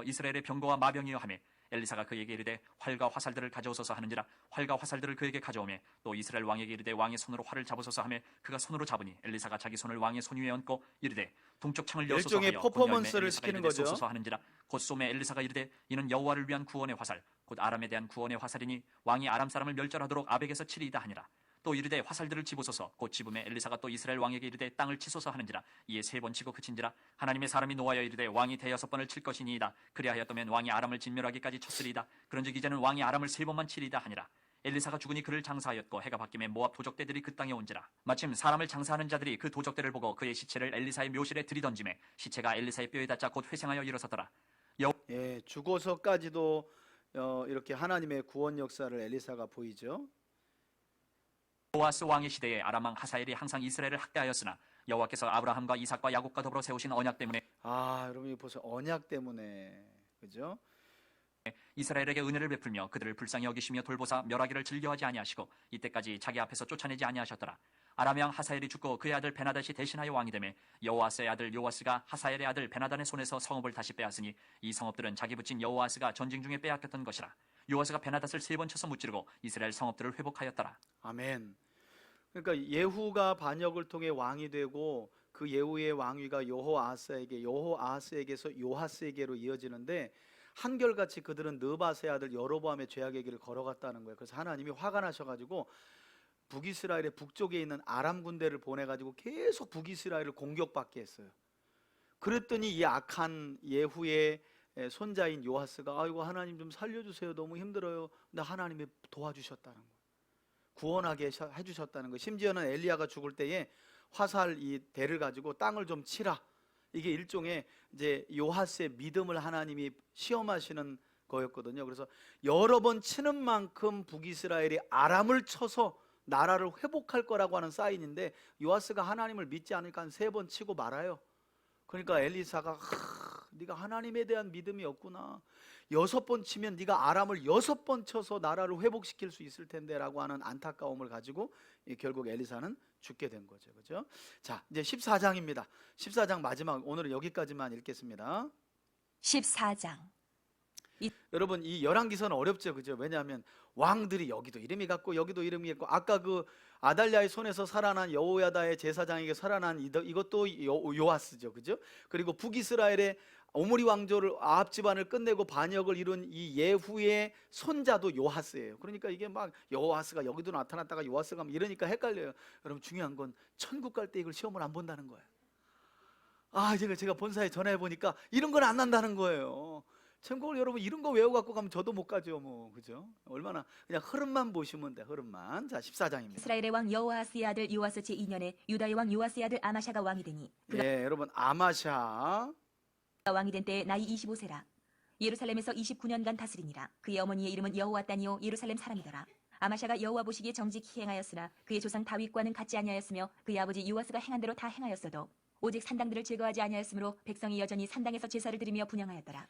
이스라엘의 병거와 마병이여 하매 엘리사가 그에게 이르되 활과 화살들을 가져오소서 하는지라. 활과 화살들을 그에게 가져오매 또 이스라엘 왕에게 이르되 왕의 손으로 활을 잡으소서 하매 그가 손으로 잡으니 엘리사가 자기 손을 왕의 손 위에 얹고 이르되 동쪽 창을 여소서 하여 일종의 퍼포먼스를 엘리사가 시키는 이르되 거죠. 쏘소서 하는지라. 곧 쏘매 엘리사가 이르되 이는 여호와를 위한 구원의 화살 곧 아람에 대한 구원의 화살이니 왕이 아람 사람을 멸절하도록 아벡에서 치리이다 하니라. 또 이르되 화살들을 집으소서. 곧 집음에 엘리사가 또 이스라엘 왕에게 이르되 땅을 치소서 하는지라. 이에 3번 치고 그친지라. 하나님의 사람이 노하여 이르되 왕이 6번을 칠 것이니이다. 그리하였다면 왕이 아람을 진멸하기까지 쳤으리이다. 그런즉 이제는 왕이 아람을 3번만 치리이다 하니라. 엘리사가 죽으니 그를 장사하였고 해가 바뀌매 모압 도적대들이 그 땅에 온지라. 마침 사람을 장사하는 자들이 그 도적대를 보고 그의 시체를 엘리사의 묘실에 들이던지매 시체가 엘리사의 뼈에 닿자 곧 회생하여 일어서더라. 예, 죽어서까지도 이렇게 하나님의 구원 역사를 엘리사가 보이죠. 여호아스 왕의 시대에 아람 왕 하사엘이 항상 이스라엘을 학대하였으나 여호와께서 아브라함과 이삭과 야곱과 더불어 세우신 언약 때문에 여러분 이거 보세요. 언약 때문에, 그죠? 이스라엘에게 은혜를 베풀며 그들을 불쌍히 여기시며 돌보사 멸하기를 즐겨하지 아니하시고 이때까지 자기 앞에서 쫓아내지 아니하셨더라. 아람 왕 하사엘이 죽고 그의 아들 베나닷이 대신하여 왕이 되매 여호아스의 아들 요아스가 하사엘의 아들 베나단의 손에서 성읍을 다시 빼앗으니 이 성읍들은 자기 붙인 여호아스가 전쟁 중에 빼앗겼던 것이라. 요아스가 베나닷을 3번 쳐서 무찌르고 이스라엘 성읍들을 회복하였더라. 아멘. 그러니까 예후가 반역을 통해 왕이 되고 그 예후의 왕위가 여호아스에게서 요하스에게로 이어지는데 한결같이 그들은 느밧의 아들 여로보암의 죄악의 길을 걸어갔다는 거예요. 그래서 하나님이 화가 나셔가지고 북이스라엘의 북쪽에 있는 아람 군대를 보내가지고 계속 북이스라엘을 공격받게 했어요. 그랬더니 이 악한 예후의 손자인 요하스가 아이고 하나님 좀 살려주세요. 너무 힘들어요. 근데 하나님이 도와주셨다는 거예요. 구원하게 해주셨다는 거예요. 심지어는 엘리야가 죽을 때에 화살 이 대를 가지고 땅을 좀 치라. 이게 일종의 이제 요하스의 믿음을 하나님이 시험하시는 거였거든요. 그래서 여러 번 치는 만큼 북이스라엘이 아람을 쳐서 나라를 회복할 거라고 하는 사인인데 요하스가 하나님을 믿지 않으니까 한 3번 치고 말아요. 그러니까 엘리사가 네가 하나님에 대한 믿음이 없구나. 6번 치면 네가 아람을 6번 쳐서 나라를 회복시킬 수 있을 텐데 라고 하는 안타까움을 가지고 결국 엘리사는 죽게 된 거죠. 그죠? 자, 이제 14장입니다. 14장 마지막, 오늘은 여기까지만 읽겠습니다. 14장. 여러분 이 열왕기서는 어렵죠. 그죠? 왜냐하면 왕들이 여기도 이름이 같고 여기도 이름이 있고 아까 그 아달랴의 손에서 살아난 여호야다의 제사장에게 살아난 이것도 요아스죠. 그죠? 그리고 북이스라엘의 오므리 왕조를 아합 집안을 끝내고 반역을 이룬 이 예후의 손자도 요하스예요. 그러니까 이게 막 요하스가 여기도 나타났다가 요하스가 이러니까 헷갈려요. 여러분 중요한 건 천국 갈 때 이걸 시험을 안 본다는 거예요. 제가 본사에 전화해 보니까 이런 건 안 난다는 거예요. 천국을 여러분 이런 거 외워갖고 가면 저도 못 가죠. 뭐 그죠? 얼마나 그냥 흐름만 보시면 돼. 흐름만. 자 14장입니다. 이스라엘의 왕 여호아스의 아들 요아스 제2년에 유다의 왕 요아스의 아들 아마샤가 왕이 되니 예, 여러분 아마샤 그가 왕이 된 때에 나이 25세라. 예루살렘에서 29년간 다스리니라. 그의 어머니의 이름은 여호와따니요 예루살렘 사람이더라. 아마샤가 여호와 보시기에 정직히 행하였으나 그의 조상 다윗과는 같지 아니하였으며 그의 아버지 요아스가 행한 대로 다 행하였어도 오직 산당들을 제거하지 아니하였으므로 백성이 여전히 산당에서 제사를 드리며 분향하였더라.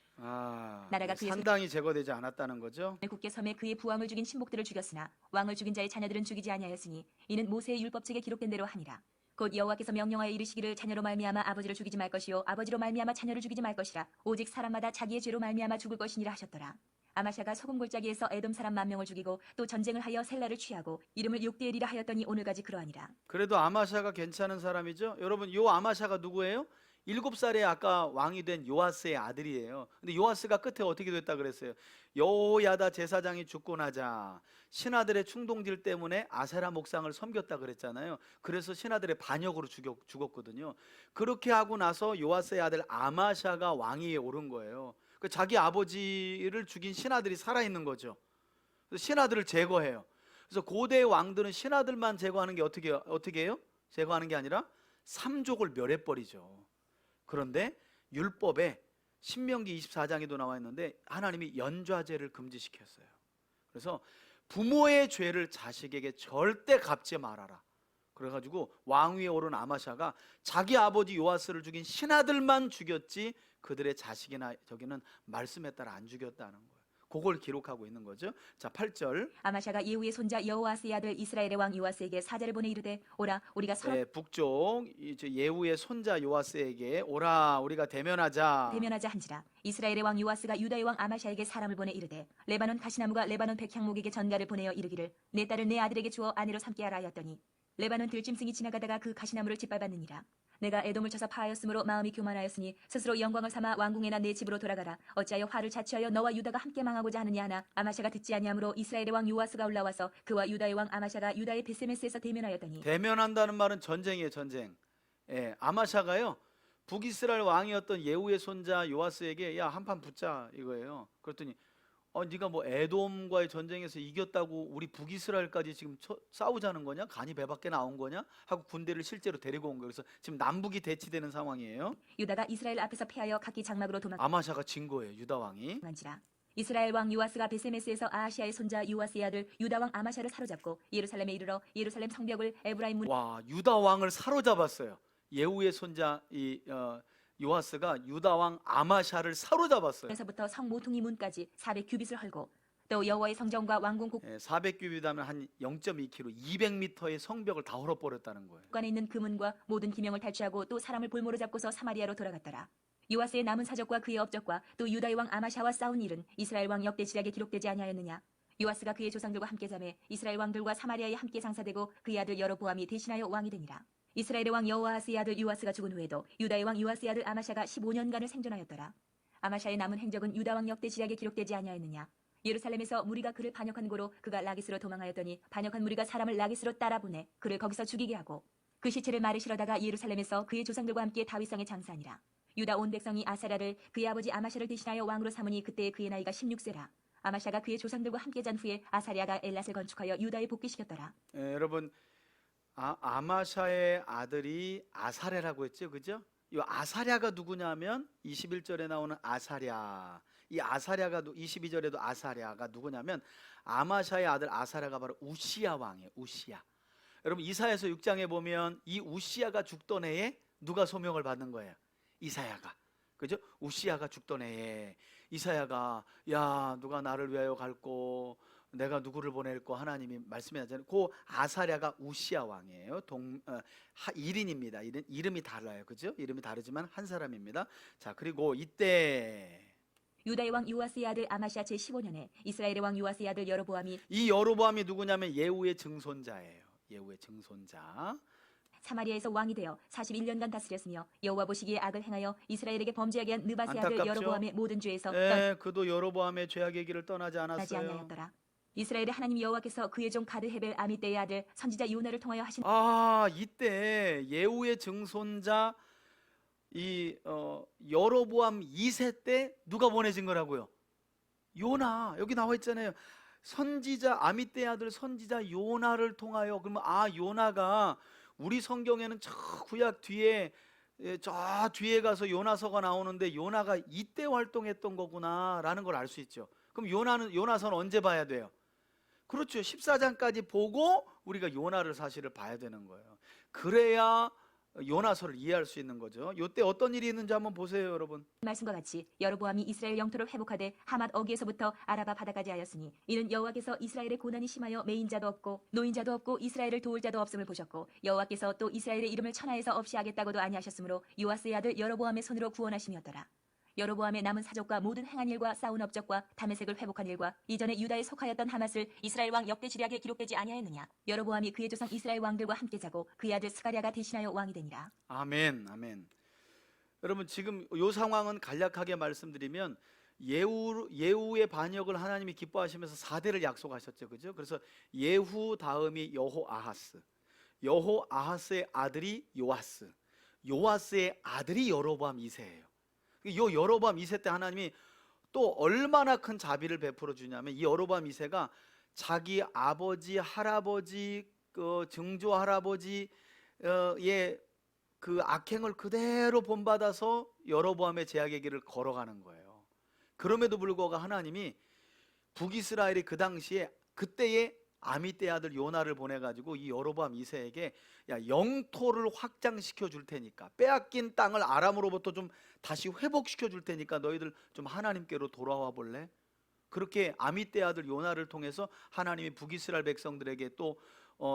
나라가 그의 산당이 제거되지 않았다는 거죠. 굳게 섬에 그의 부왕을 죽인 신복들을 죽였으나 왕을 죽인 자의 자녀들은 죽이지 아니하였으니 이는 모세의 율법책에 기록된 대로 하니라. 곧 여호와께서 명령하여 이르시기를 자녀로 말미암아 아버지를 죽이지 말 것이요 아버지로 말미암아 자녀를 죽이지 말 것이라. 오직 사람마다 자기의 죄로 말미암아 죽을 것이니라 하셨더라. 아마샤가 소금 골짜기에서 에돔 사람 10,000명을 죽이고 또 전쟁을 하여 셀라를 취하고 이름을 욕대엘이라 하였더니 오늘까지 그러하니라. 그래도 아마샤가 괜찮은 사람이죠. 여러분 요 아마샤가 누구예요? 7살에 아까 왕이 된 요아스의 아들이에요. 근데 요아스가 끝에 어떻게 됐다 그랬어요? 여호야다 제사장이 죽고 나자 신하들의 충동질 때문에 아세라 목상을 섬겼다 그랬잖아요. 그래서 신하들의 반역으로 죽었거든요. 그렇게 하고 나서 요아스의 아들 아마샤가 왕위에 오른 거예요. 자기 아버지를 죽인 신하들이 살아있는 거죠. 그래서 신하들을 제거해요. 그래서 고대 왕들은 신하들만 제거하는 게 어떻게 해요? 제거하는 게 아니라 삼족을 멸해버리죠. 그런데 율법에 신명기 24장에도 나와 있는데 하나님이 연좌제를 금지시켰어요. 그래서 부모의 죄를 자식에게 절대 갚지 말아라. 그래가지고 왕위에 오른 아마샤가 자기 아버지 요아스를 죽인 신하들만 죽였지 그들의 자식이나 저기는 말씀에 따라 안 죽였다는 거예요. 그걸 기록하고 있는 거죠. 자 8절. 아마샤가 예후의 손자 여호아스의 아들 이스라엘의 왕 요아스에게 사자를 보내 이르되 오라 우리가 서로 네, 북쪽 예후의 손자 요아스에게 오라 우리가 대면하자 한지라. 이스라엘의 왕 요아스가 유다의 왕 아마샤에게 사람을 보내 이르되 레바논 가시나무가 레바논 백향목에게 전가를 보내어 이르기를 내 딸을 내 아들에게 주어 아내로 삼게 하라 하였더니 레바논 들짐승이 지나가다가 그 가시나무를 짓밟았느니라. 내가 에돔을 쳐서 파하였으므로 마음이 교만하였으니 스스로 영광을 삼아 왕궁에나 내 집으로 돌아가라. 어찌하여 화를 자취하여 너와 유다가 함께 망하고자 하느냐 하나 아마샤가 듣지 아니하므로 이스라엘의 왕 요아스가 올라와서 그와 유다의 왕 아마샤가 유다의 베세메스에서 대면하였더니 대면한다는 말은 전쟁이에요, 전쟁. 예, 아마샤가요 북이스라엘 왕이었던 예후의 손자 요아스에게 야 한판 붙자 이거예요. 그랬더니 네가 뭐 에돔과의 전쟁에서 이겼다고 우리 북이스라엘까지 지금 싸우자는 거냐? 간이 배 밖에 나온 거냐? 하고 군대를 실제로 데리고 온 거예요. 그래서 지금 남북이 대치되는 상황이에요. 유다가 이스라엘 앞에서 패하여 각기 장막으로 아마샤가 진 거예요, 유다 왕이. 도망한지라. 이스라엘 왕 요아스가 베세메스에서 아하시아의 손자 요아스의 아들 유다 왕 아마샤를 사로잡고 예루살렘에 이르러 예루살렘 성벽을 에브라임 문 와, 유다 왕을 사로잡았어요. 예후의 손자 요아스가 유다 왕 아마샤를 사로잡았어요. 에서부터 성 모퉁이 문까지 400규빗을 헐고 또 여호와의 성전과 왕궁 400규빗이면 한 0.2km, 200m의 성벽을 다 헐어버렸다는 거예요. 국관에 있는 금은과 모든 기명을 탈취하고 또 사람을 볼모로 잡고서 사마리아로 돌아갔더라. 요아스의 남은 사적과 그의 업적과 또 유다의 왕 아마샤와 싸운 일은 이스라엘 왕 역대 지략에 기록되지 아니하였느냐? 요아스가 그의 조상들과 함께 잠에 이스라엘 왕들과 사마리아에 함께 장사되고 그의 아들 여로보암이 대신하여 왕이 되니라. 이스라엘의 왕 여호아스의 아들 요아스가 죽은 후에도 유다의 왕 요아스의 아들 아마샤가 15년간을 생존하였더라. 아마샤의 남은 행적은 유다 왕 역대 지략에 기록되지 아니하였느냐? 예루살렘에서 무리가 그를 반역한 고로 그가 라기스로 도망하였더니 반역한 무리가 사람을 라기스로 따라보내 그를 거기서 죽이게 하고 그 시체를 말에 실어다가 예루살렘에서 그의 조상들과 함께 다윗성에 장사하니라. 유다 온 백성이 아사랴를 그의 아버지 아마샤를 대신하여 왕으로 삼으니 그때 그의 나이가 16세라. 아마샤가 그의 조상들과 함께 잔 후에 아사랴가 엘랏을 건축하여 유다에 복귀시켰더라. 여러분 아마샤의 아들이 아사랴라고 했죠, 그죠? 이 아사랴가 누구냐면 21절에 나오는 아사랴. 이 아사랴가 22절에도 아사랴가 누구냐면 아마샤의 아들 아사랴가 바로 우시야 왕이에요. 우시야. 여러분 이사야서 6장에 보면 이 우시야가 죽던 해에 누가 소명을 받는 거예요? 이사야가. 그죠? 우시야가 죽던 해에 이사야가 야 누가 나를 위하여 갈고 내가 누구를 보낼고 하나님이 말씀하잖아요. 그 아사랴가 우시야 왕이에요. 1인입니다. 이름이 달라요. 그죠? 이름이 다르지만 한 사람입니다. 자, 그리고 이때 유다의 왕 요아스의 아들 아마샤 제15년에 이스라엘의 왕 요아스의 아들 여로보암이 이 여로보암이 누구냐면 예후의 증손자예요. 예후의 증손자. 사마리아에서 왕이 되어 41년간 다스렸으며 여호와 보시기에 악을 행하여 이스라엘에게 범죄하게 한 느밧의 아들 안타깝죠? 여로보암의 모든 죄에서 그도 여로보암의 죄악의 길을 떠나지 떠나지 않았어요. 아니하였더라. 이스라엘의 하나님 여호와께서 그의 종 가드헤벨 아미떼의 아들 선지자 요나를 통하여 하신 이때 예후의 증손자 여로보암 2세 때 누가 보내진 거라고요? 요나. 여기 나와 있잖아요. 선지자 아미떼의 아들 선지자 요나를 통하여. 그러면 요나가 우리 성경에는 저 구약 뒤에 저 뒤에 가서 요나서가 나오는데 요나가 이때 활동했던 거구나라는 걸 알 수 있죠. 그럼 요나서는 언제 봐야 돼요? 그렇죠. 14장까지 보고 우리가 요나를 사실을 봐야 되는 거예요. 그래야 요나서를 이해할 수 있는 거죠. 이때 어떤 일이 있는지 한번 보세요, 여러분. 말씀과 같이 여로보암이 이스라엘 영토를 회복하되 하맛 어기에서부터 아라바 바다까지 하였으니 이는 여호와께서 이스라엘의 고난이 심하여 매인자도 없고 노인자도 없고 이스라엘을 도울 자도 없음을 보셨고 여호와께서 또 이스라엘의 이름을 천하에서 없이 하겠다고도 아니하셨으므로 요아스의 아들 여로보암의 손으로 구원하심이었더라. 여로보암의 남은 사적과 모든 행한 일과 싸운 업적과 다메섹을 회복한 일과 이전에 유다에 속하였던 하맛을 이스라엘 왕 역대 지략에 기록되지 아니하였느냐? 여로보암이 그의 조상 이스라엘 왕들과 함께 자고 그의 아들 스가랴가 대신하여 왕이 되니라. 아멘, 아멘. 여러분 지금 이 상황은 간략하게 말씀드리면 예후의 반역을 하나님이 기뻐하시면서 4대를 약속하셨죠, 그죠? 그래서 예후 다음이 여호아하스, 여호아하스의 아들이 요아스, 요아스의 아들이 여로보암 2세예요. 요 여로보암 2세 때 하나님이 또 얼마나 큰 자비를 베풀어 주냐면 이 여로보암 2세가 자기 아버지, 할아버지, 증조 할아버지의 그 악행을 그대로 본받아서 여로보암의 제약의 길을 걸어가는 거예요. 그럼에도 불구하고 하나님이 북이스라엘이 그 당시에 그때의 아미떼 아들 요나를 보내가지고 이 여로보암 2세에게 야 영토를 확장시켜 줄 테니까 빼앗긴 땅을 아람으로부터 좀 다시 회복시켜 줄 테니까 너희들 좀 하나님께로 돌아와 볼래? 그렇게 아미떼 아들 요나를 통해서 하나님이 북이스라엘 백성들에게 또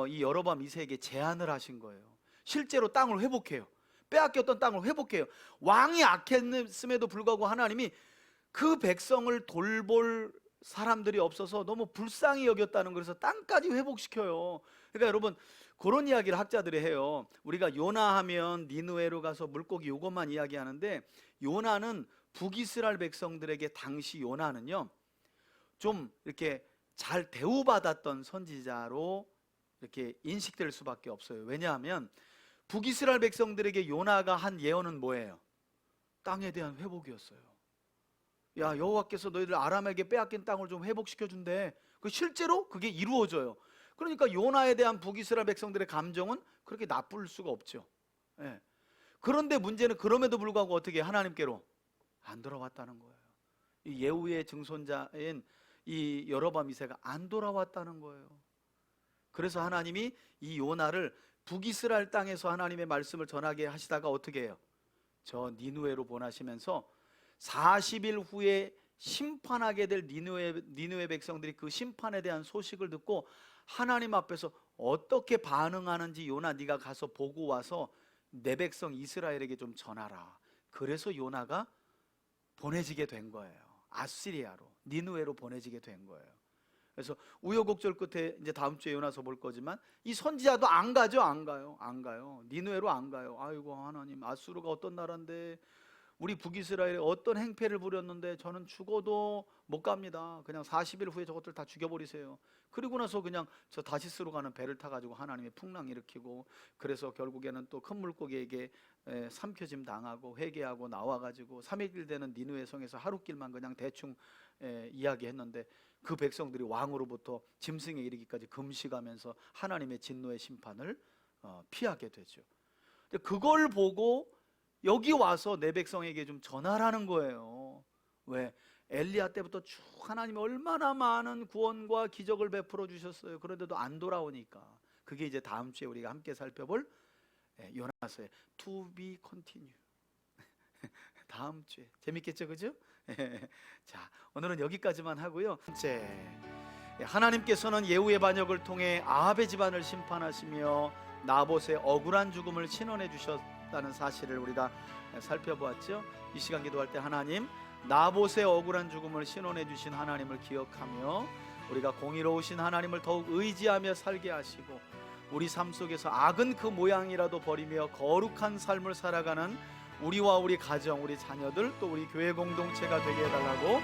이 여로보암 2세에게 제안을 하신 거예요. 실제로 땅을 회복해요. 빼앗겼던 땅을 회복해요. 왕이 악했음에도 불구하고 하나님이 그 백성을 돌볼 사람들이 없어서 너무 불쌍히 여겼다는 거라서 땅까지 회복시켜요. 그러니까 여러분, 그런 이야기를 학자들이 해요. 우리가 요나 하면 니느웨로 가서 물고기 요것만 이야기하는데, 요나는 북이스라엘 백성들에게 당시 요나는요, 좀 이렇게 잘 대우받았던 선지자로 이렇게 인식될 수밖에 없어요. 왜냐하면 북이스라엘 백성들에게 요나가 한 예언은 뭐예요? 땅에 대한 회복이었어요. 야, 여호와께서 너희들 아람에게 빼앗긴 땅을 좀 회복시켜 준대. 실제로 그게 이루어져요. 그러니까 요나에 대한 북이스라엘 백성들의 감정은 그렇게 나쁠 수가 없죠. 예. 그런데 문제는 그럼에도 불구하고 어떻게 하나님께로 안 돌아왔다는 거예요. 이 예후의 증손자인 이 여로보암 2세가 안 돌아왔다는 거예요. 그래서 하나님이 이 요나를 북이스라엘 땅에서 하나님의 말씀을 전하게 하시다가 어떻게 해요? 저 니느웨로 보내시면서 40일 후에 심판하게 될 니느웨 백성들이 그 심판에 대한 소식을 듣고 하나님 앞에서 어떻게 반응하는지 요나 네가 가서 보고 와서 내 백성 이스라엘에게 좀 전하라. 그래서 요나가 보내지게 된 거예요. 아시리아로, 니느웨로 보내지게 된 거예요. 그래서 우여곡절 끝에 이제 다음 주에 요나서 볼 거지만 이 선지자도 안 가죠. 안 가요. 니느웨로 안 가요. 아이고 하나님, 아수르가 어떤 나라인데 우리 북이스라엘에 어떤 행패를 부렸는데 저는 죽어도 못 갑니다. 그냥 40일 후에 저것들 다 죽여버리세요. 그리고 나서 그냥 저 다시스로 가는 배를 타가지고 하나님이 풍랑 일으키고, 그래서 결국에는 또 큰 물고기에게 삼켜짐 당하고 회개하고 나와가지고 3일 되는 니느웨 성에서 하루길만 그냥 대충 이야기했는데, 그 백성들이 왕으로부터 짐승에 이르기까지 금식하면서 하나님의 진노의 심판을 피하게 되죠. 그걸 보고 여기 와서 내 백성에게 좀 전하라는 거예요. 왜? 엘리야 때부터 쭉 하나님이 얼마나 많은 구원과 기적을 베풀어 주셨어요. 그런데도 안 돌아오니까. 그게 이제 다음 주에 우리가 함께 살펴볼 요나서의 To be continue. 다음 주에 재밌겠죠, 그죠? 자, 오늘은 여기까지만 하고요. 번째, 하나님께서는 예후의 반역을 통해 아합의 집안을 심판하시며 나봇의 억울한 죽음을 신원해 주셨다는 사실을 우리가 살펴보았죠. 이 시간 기도할 때 하나님, 나봇의 억울한 죽음을 신원해 주신 하나님을 기억하며 우리가 공의로우신 하나님을 더욱 의지하며 살게 하시고, 우리 삶 속에서 악은 그 모양이라도 버리며 거룩한 삶을 살아가는 우리와 우리 가정, 우리 자녀들, 또 우리 교회 공동체가 되게 해달라고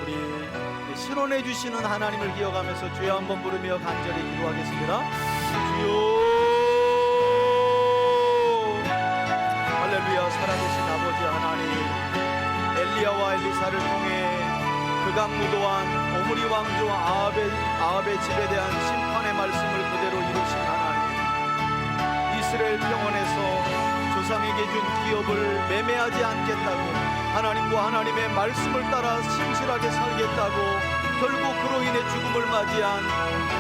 우리 신원해 주시는 하나님을 기억하면서 주여 한번 부르며 간절히 기도하겠습니다. 주여, 할렐루야. 살아계신 아버지 하나님, 엘리야와 엘리사를 통해 극악무도한 오므리 왕조와 아합의 집에 대한 심판의 말씀을 그대로 이루신 하나님, 이스라엘 평원에서 조상에게 준 기업을 매매하지 않겠다고, 하나님과 하나님의 말씀을 따라 신실하게 살겠다고 결국 그로 인해 죽음을 맞이한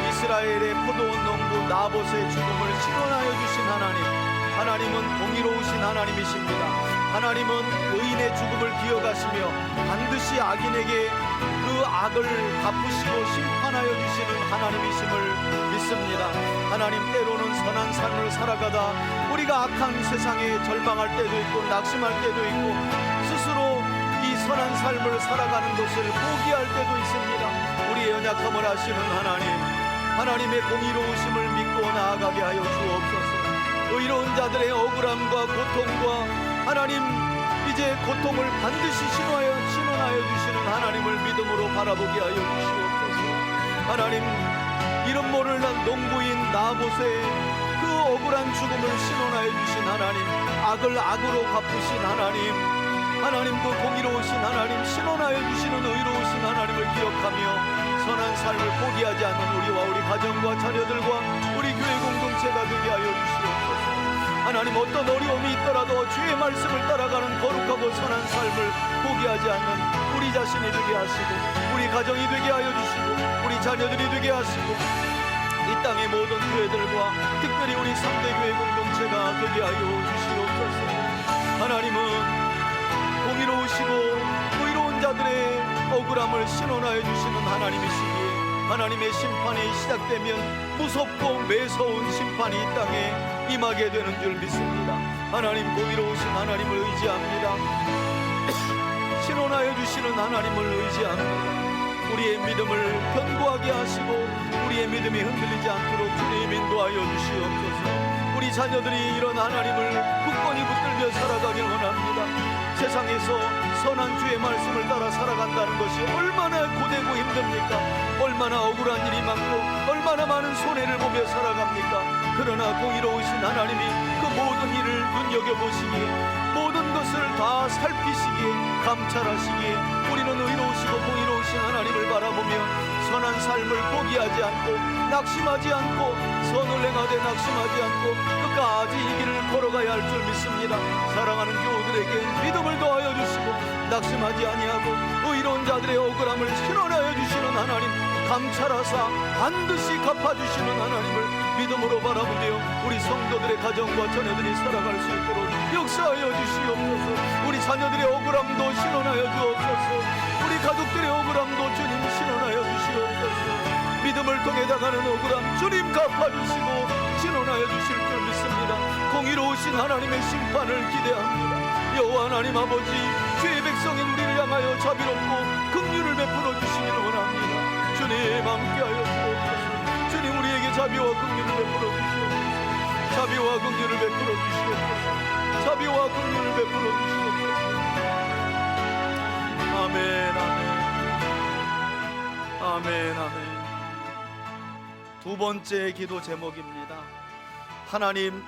이스라엘의 포도원 농부 나봇의 죽음을 신원하여 주신 하나님, 하나님은 공의로우신 하나님이십니다. 하나님은 의인의 죽음을 기억하시며 반드시 악인에게 그 악을 갚으시고 심판하여 주시는 하나님이심을 믿습니다. 하나님, 때로는 선한 삶을 살아가다 우리가 악한 세상에 절망할 때도 있고 낙심할 때도 있고 스스로 이 선한 삶을 살아가는 것을 포기할 때도 있습니다. 우리의 연약함을 아시는 하나님, 하나님의 공의로우심을 믿고 나아가게 하여 주옵소서. 의로운 자들의 억울함과 고통과 하나님, 이제 고통을 반드시 신원하여 주시는 하나님을 믿음으로 바라보게 하여 주시옵소서. 하나님, 이름 모를 농부인 나봇의 그 억울한 죽음을 신원하여 주신 하나님, 악을 악으로 갚으신 하나님, 하나님 그 공의로우신 하나님, 신원하여 주시는 의로우신 하나님을 기억하며 선한 삶을 포기하지 않는 우리와 우리 가정과 자녀들과 우리 교회 공동체가 되게 하여 주시옵소서. 하나님, 어떤 어려움이 있더라도 주의 말씀을 따라가는 거룩하고 선한 삶을 포기하지 않는 우리 자신이 되게 하시고, 우리 가정이 되게 하여 주시고, 우리 자녀들이 되게 하시고, 이 땅의 모든 교회들과 특별히 우리 3대 교회 공동체가 되게 하여 주시옵소서. 하나님은 공의로우시고 의로운 자들의 억울함을 신원하여 주시는 하나님이시기에 하나님의 심판이 시작되면 무섭고 매서운 심판이 이 땅에 임하게 되는 줄 믿습니다. 하나님, 공의로우신 하나님을 의지합니다. 신원하여 주시는 하나님을 의지합니다. 우리의 믿음을 견고하게 하시고 우리의 믿음이 흔들리지 않도록 주님 인도하여 주시옵소서. 우리 자녀들이 이런 하나님을 굳건히 붙들며 살아가길 원합니다. 세상에서 선한 주의 말씀을 따라 살아간다는 것이 얼마나 고되고 힘듭니까? 얼마나 억울한 일이 많고 얼마나 많은 손해를 보며 살아갑니까? 그러나 공의로우신 하나님이 그 모든 일을 눈여겨보시기에 모든 것을 다 살피시기에 감찰하시기에 우리는 의로우시고 공의로우신 하나님을 바라보며 선한 삶을 포기하지 않고 낙심하지 않고 선을 행하되 낙심하지 않고 끝까지 이 길을 걸어가야 할 줄 믿습니다. 사랑하는 교우들에게 믿음을 더하여 주시고 낙심하지 아니하고 의로운 자들의 억울함을 실현하여 주시는 하나님, 감찰하사 반드시 갚아주시는 하나님을 믿음으로 바라보며 우리 성도들의 가정과 자녀들이 살아갈 수 있도록 역사하여 주시옵소서. 우리 자녀들의 억울함도 신원하여 주옵소서. 우리 가족들의 억울함도 주님 신원하여 주시옵소서. 믿음을 통해 당하는 억울함 주님 갚아주시고 신원하여 주실 줄 믿습니다. 공의로우신 하나님의 심판을 기대합니다. 여호와 하나님 아버지, 주의 백성인 우리를 향하여 자비롭고 긍휼을 베풀어 주시기를 원합니다. 주님 함께하여 주옵소서. 주님 우리에게 자비와 긍휼을 베풀어 주시옵소서. 자비와 긍휼을 베풀어 주시옵소서. 자비와 긍휼을 베풀어 주시옵소서. 아멘 아멘 아멘 아멘. 두 번째 기도 제목입니다. 하나님,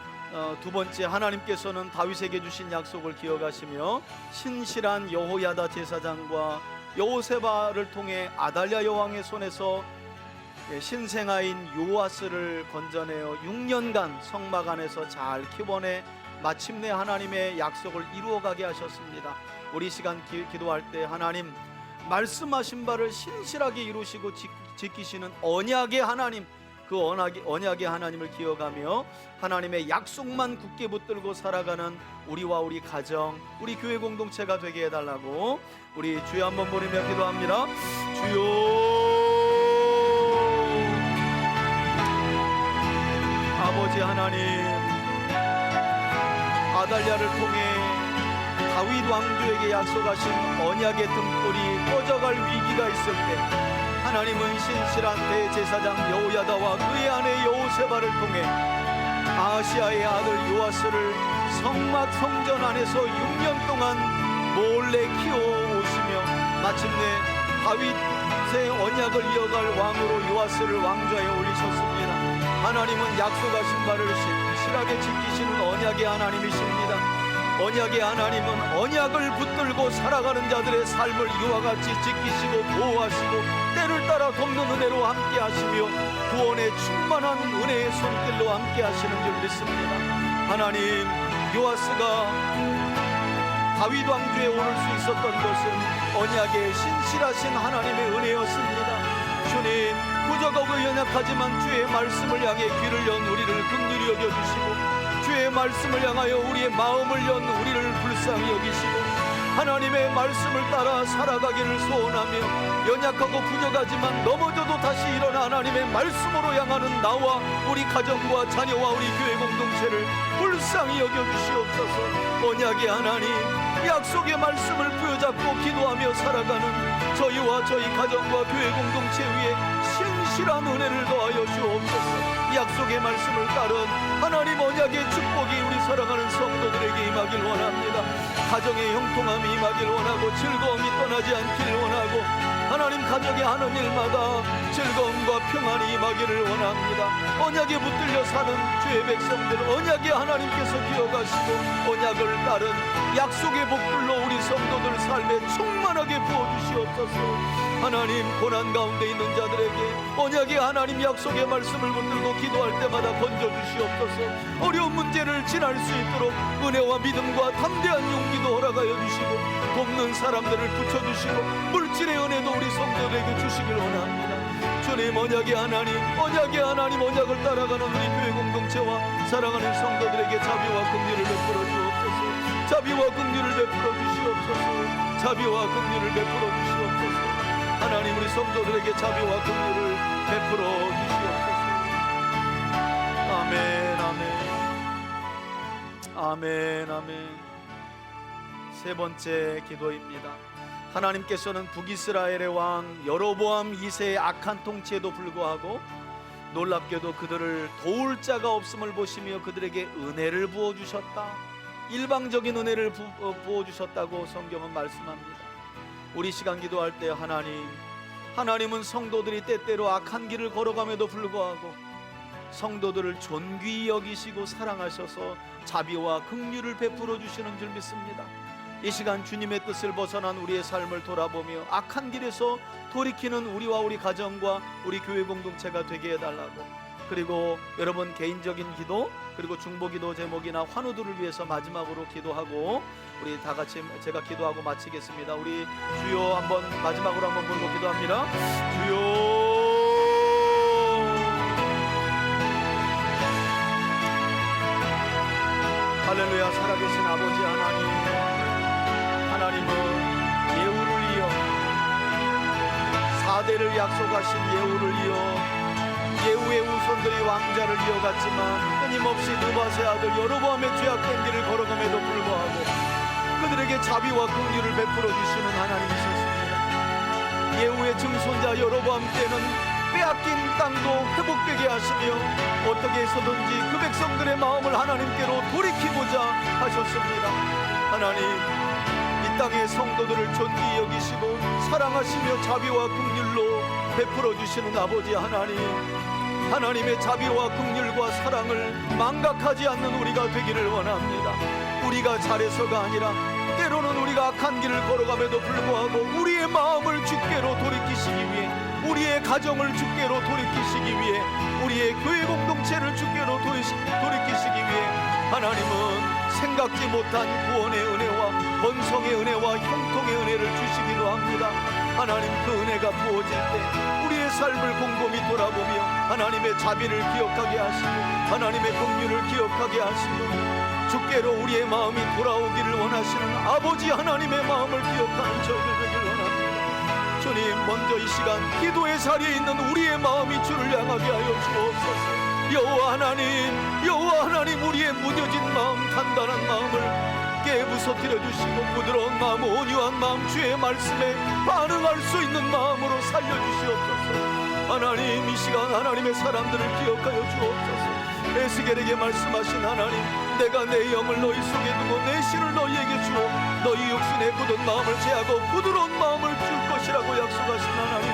두 번째, 하나님께서는 다윗에게 주신 약속을 기억하시며 신실한 여호야다 제사장과 여호세바를 통해 아달랴 여왕의 손에서 신생아인 요아스를 건져내어 6년간 성막 안에서 잘 키워내 마침내 하나님의 약속을 이루어가게 하셨습니다. 우리 시간 기도할 때 하나님 말씀하신 바를 신실하게 이루시고 지키시는 언약의 하나님, 그 언약의 하나님을 기억하며 하나님의 약속만 굳게 붙들고 살아가는 우리와 우리 가정, 우리 교회 공동체가 되게 해달라고 우리 주여 한번 부르며 기도합니다. 주여, 아버지 하나님, 아달랴를 통해 다윗 왕조에게 약속하신 언약의 등불이 꺼져갈 위기가 있을 때 하나님은 신실한 대제사장 여호야다와 그의 아내 여호세바를 통해 아하시아의 아들 요아스를 성막 성전 안에서 6년 동안 몰래 키워오시며 마침내 다윗의 언약을 이어갈 왕으로 요아스를 왕좌에 올리셨습니다. 하나님은 약속하신 바를 신실하게 지키시는 언약의 하나님이십니다. 언약의 하나님은 언약을 붙들고 살아가는 자들의 삶을 이와 같이 지키시고 보호하시고 때를 따라 돕는 은혜로 함께 하시며 구원의 충만한 은혜의 손길로 함께 하시는 줄 믿습니다. 하나님, 요아스가 다윗 왕조에 오를 수 있었던 것은 언약의 신실하신 하나님의 은혜였습니다. 주님, 부족하고 연약하지만 주의 말씀을 향해 귀를 연 우리를 긍휼히 여겨주시고 주의 말씀을 향하여 우리의 마음을 연 우리를 불쌍히 여기시고 하나님의 말씀을 따라 살아가기를 소원하며 연약하고 부족하지만 넘어져도 다시 일어나 하나님의 말씀으로 향하는 나와 우리 가정과 자녀와 우리 교회 공동체를 불쌍히 여겨주시옵소서. 언약의 하나님, 약속의 말씀을 부여잡고 기도하며 살아가는 저희와 저희 가정과 교회 공동체 위에 신실한 은혜를 더하여 주옵소서. 약속의 말씀을 따른 하나님 언약의 축복이 우리 사랑하는 성도들에게 임하길 원합니다. 가정의 형통함이 임하길 원하고 즐거움이 떠나지 않기를 원하고 하나님 가정에 하는 일마다 즐거움과 평안이 임하기를 원합니다. 언약에 붙들려 사는 주의 백성들 언약의 하나님께서 기억하시고 언약을 따른 약속의 복들로 우리 성도들 삶에 충만하게 부어주시옵소서. 하나님, 고난 가운데 있는 자들에게 언약의 하나님 약속의 말씀을 붙들고 기도할 때마다 건져주시옵소서. 어려운 문제를 지날 수 있도록 은혜와 믿음과 담대한 용기도 허락하여 주시고 돕는 사람들을 붙여주시고 물질의 은혜도 우리 성도들에게 주시길 원합니다. 주님, 언약의 하나님, 언약을 따라가는 우리 교회 공동체와 사랑하는 성도들에게 자비와 긍휼을 베풀어 주옵소서. 자비와 긍휼을 베풀어 주시옵소서. 자비와 긍휼을 베풀어 주시옵소서. 하나님, 우리 성도들에게 자비와 긍휼을 베풀어 주시옵소서. 아멘 아멘 아멘 아멘. 세 번째 기도입니다. 하나님께서는 북이스라엘의 왕 여로보암 2세의 악한 통치에도 불구하고 놀랍게도 그들을 도울 자가 없음을 보시며 그들에게 은혜를 부어주셨다. 일방적인 은혜를 부어주셨다고 성경은 말씀합니다. 우리 시간 기도할 때 하나님은 성도들이 때때로 악한 길을 걸어감에도 불구하고 성도들을 존귀히 여기시고 사랑하셔서 자비와 긍휼을 베풀어 주시는 줄 믿습니다. 이 시간 주님의 뜻을 벗어난 우리의 삶을 돌아보며 악한 길에서 돌이키는 우리와 우리 가정과 우리 교회 공동체가 되게 해달라고, 그리고 여러분 개인적인 기도, 그리고 중보기도 제목이나 환우들을 위해서 마지막으로 기도하고 우리 다 같이 제가 기도하고 마치겠습니다. 우리 주여 한번 마지막으로 한번 부르고 기도합니다. 주여, 할렐루야. 살아계신 아버지 하나님은 예후를 이어 4대를 약속하신 예후를 이어 예후의 후손들이 왕자를 이어갔지만 끊임없이 느밧의 아들 여로보암의 죄악된 길을 걸어감에도 불구하고 그들에게 자비와 긍휼을 베풀어 주시는 하나님이셨습니다. 예후의 증손자 여로보암 때는 빼앗긴 땅도 회복되게 하시며 어떻게 해서든지 그 백성들의 마음을 하나님께로 돌이키고자 하셨습니다. 하나님, 이 땅의 성도들을 존귀히 여기시고 사랑하시며 자비와 긍휼로 베풀어 주시는 아버지 하나님의 자비와 긍휼과 사랑을 망각하지 않는 우리가 되기를 원합니다. 우리가 잘해서가 아니라 때로는 우리가 악한 길을 걸어감에도 불구하고 우리의 마음을 주께로 돌이키시기 위해, 우리의 가정을 주께로 돌이키시기 위해, 우리의 교회 공동체를 주께로 돌이키시기 위해 하나님은 생각지 못한 구원의 은혜와 번성의 은혜와 형통의 은혜를 주시기도 합니다. 하나님, 그 은혜가 부어질 때 우리의 삶을 곰곰이 돌아보며 하나님의 자비를 기억하게 하시고 하나님의 긍휼을 기억하게 하시고 주께로 우리의 마음이 돌아오기를 원하시는 아버지 하나님의 마음을 기억하는 저희들 되기를 원합니다. 주님, 먼저 이 시간 기도의 자리에 있는 우리의 마음이 주를 향하게 하여 주옵소서. 여호와 하나님, 우리의 무뎌진 마음, 단단한 마음을 깨부서뜨려 주시고 부드러운 마음, 온유한 마음, 주의 말씀에 반응할 수 있는 마음으로 살려주시옵소서. 하나님, 이 시간 하나님의 사람들을 기억하여 주옵소서. 에스겔에게 말씀하신 하나님, 내가 내 영을 너희 속에 두고 내 신을 너희에게 주어 너희 육신의 굳은 마음을 제하고 부드러운 마음을 줄 것이라고 약속하신 하나님,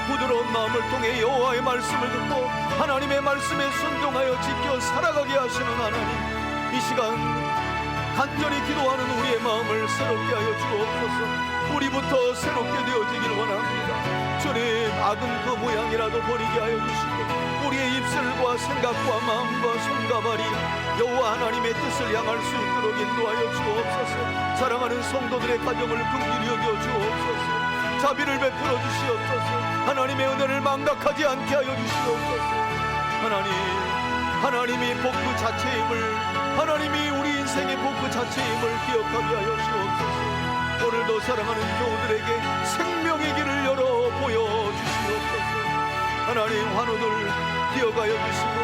부드러운 마음을 통해 여호와의 말씀을 듣고 하나님의 말씀에 순종하여 지켜 살아가게 하시는 하나님, 이 시간 간절히 기도하는 우리의 마음을 새롭게 하여 주옵소서. 우리부터 새롭게 되어지길 원합니다. 주님, 악은 그 모양이라도 버리게 하여 주시고 우리의 입술과 생각과 마음과 손과 발이 여호와 하나님의 뜻을 향할 수 있도록 인도하여 주옵소서. 사랑하는 성도들의 가정을 긍휼히 여겨 주옵소서. 자비를 베풀어 주시옵소서. 하나님의 은혜를 망각하지 않게 하여 주시옵소서. 하나님이 복 그 자체임을, 하나님이 우리 인생의 복 그 자체임을 기억하게 하여 주옵소서. 오늘도 사랑하는 교우들에게 생명의 길을 열어 보여주시옵소서. 하나님, 환우들 기억하여 주시고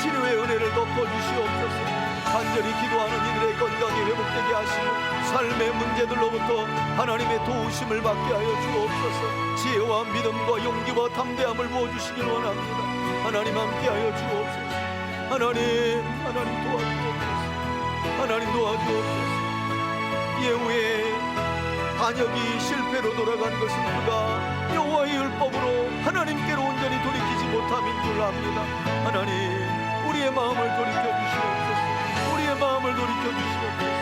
치료의 은혜를 덮어주시옵소서. 간절히 기도하는 이들의 건강이 회복되게 하시고 삶의 문제들로부터 하나님의 도우심을 받게 하여 주옵소서. 지혜와 믿음과 용기와 담대함을 부어주시길 원합니다. 하나님, 함께하여 주옵소서. 하나님 도와주옵소서. 하나님 도와주옵소서. 예후의 반역이 실패로 돌아간 것은 그가 여호와의 율법으로 하나님께로 온전히 돌이키지 못함인 줄 압니다. 하나님, 우리의 마음을 돌이켜 주시옵소서. 우리의 마음을 돌이켜 주시옵소서.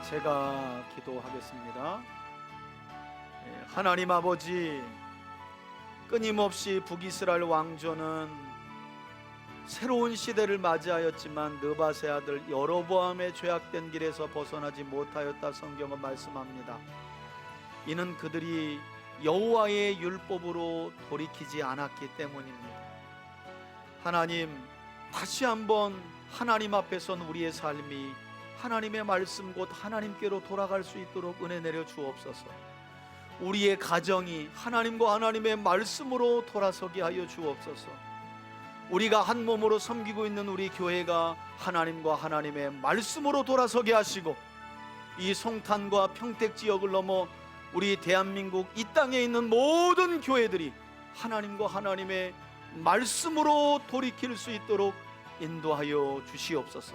제가 기도하겠습니다. 하나님 아버지, 끊임없이 북이스라엘 왕조는 새로운 시대를 맞이하였지만 느밧의 아들 여로보암의 죄악된 길에서 벗어나지 못하였다 성경은 말씀합니다. 이는 그들이 여호와의 율법으로 돌이키지 않았기 때문입니다. 하나님, 다시 한번 하나님 앞에 선 우리의 삶이 하나님의 말씀 곧 하나님께로 돌아갈 수 있도록 은혜 내려 주옵소서. 우리의 가정이 하나님과 하나님의 말씀으로 돌아서게 하여 주옵소서. 우리가 한 몸으로 섬기고 있는 우리 교회가 하나님과 하나님의 말씀으로 돌아서게 하시고, 이 송탄과 평택 지역을 넘어 우리 대한민국 이 땅에 있는 모든 교회들이 하나님과 하나님의 말씀으로 돌이킬 수 있도록 인도하여 주시옵소서.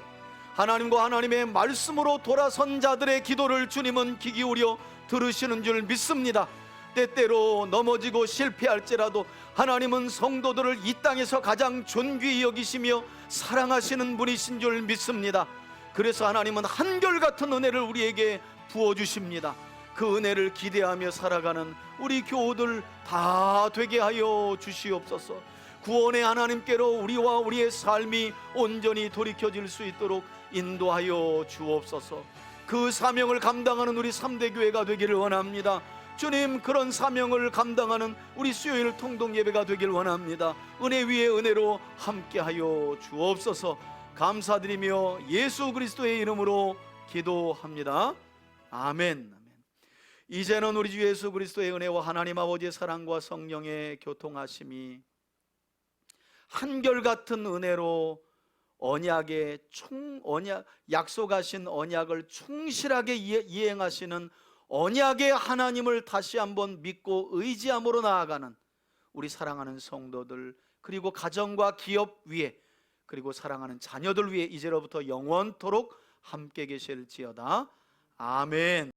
하나님과 하나님의 말씀으로 돌아선 자들의 기도를 주님은 귀 기울여 들으시는 줄 믿습니다. 때때로 넘어지고 실패할지라도 하나님은 성도들을 이 땅에서 가장 존귀히 여기시며 사랑하시는 분이신 줄 믿습니다. 그래서 하나님은 한결같은 은혜를 우리에게 부어주십니다. 그 은혜를 기대하며 살아가는 우리 교우들 다 되게 하여 주시옵소서. 구원의 하나님께로 우리와 우리의 삶이 온전히 돌이켜질 수 있도록 인도하여 주옵소서. 그 사명을 감당하는 우리 3대 교회가 되기를 원합니다. 주님, 그런 사명을 감당하는 우리 수요일 통독 예배가 되길 원합니다. 은혜 위에 은혜로 함께하여 주옵소서. 감사드리며 예수 그리스도의 이름으로 기도합니다. 아멘. 이제는 우리 주 예수 그리스도의 은혜와 하나님 아버지의 사랑과 성령의 교통하심이 한결같은 은혜로 약속하신 언약을 충실하게 이행하시는 언약의 하나님을 다시 한번 믿고 의지함으로 나아가는 우리 사랑하는 성도들, 그리고 가정과 기업 위에, 그리고 사랑하는 자녀들 위에 이제로부터 영원토록 함께 계실지어다. 아멘.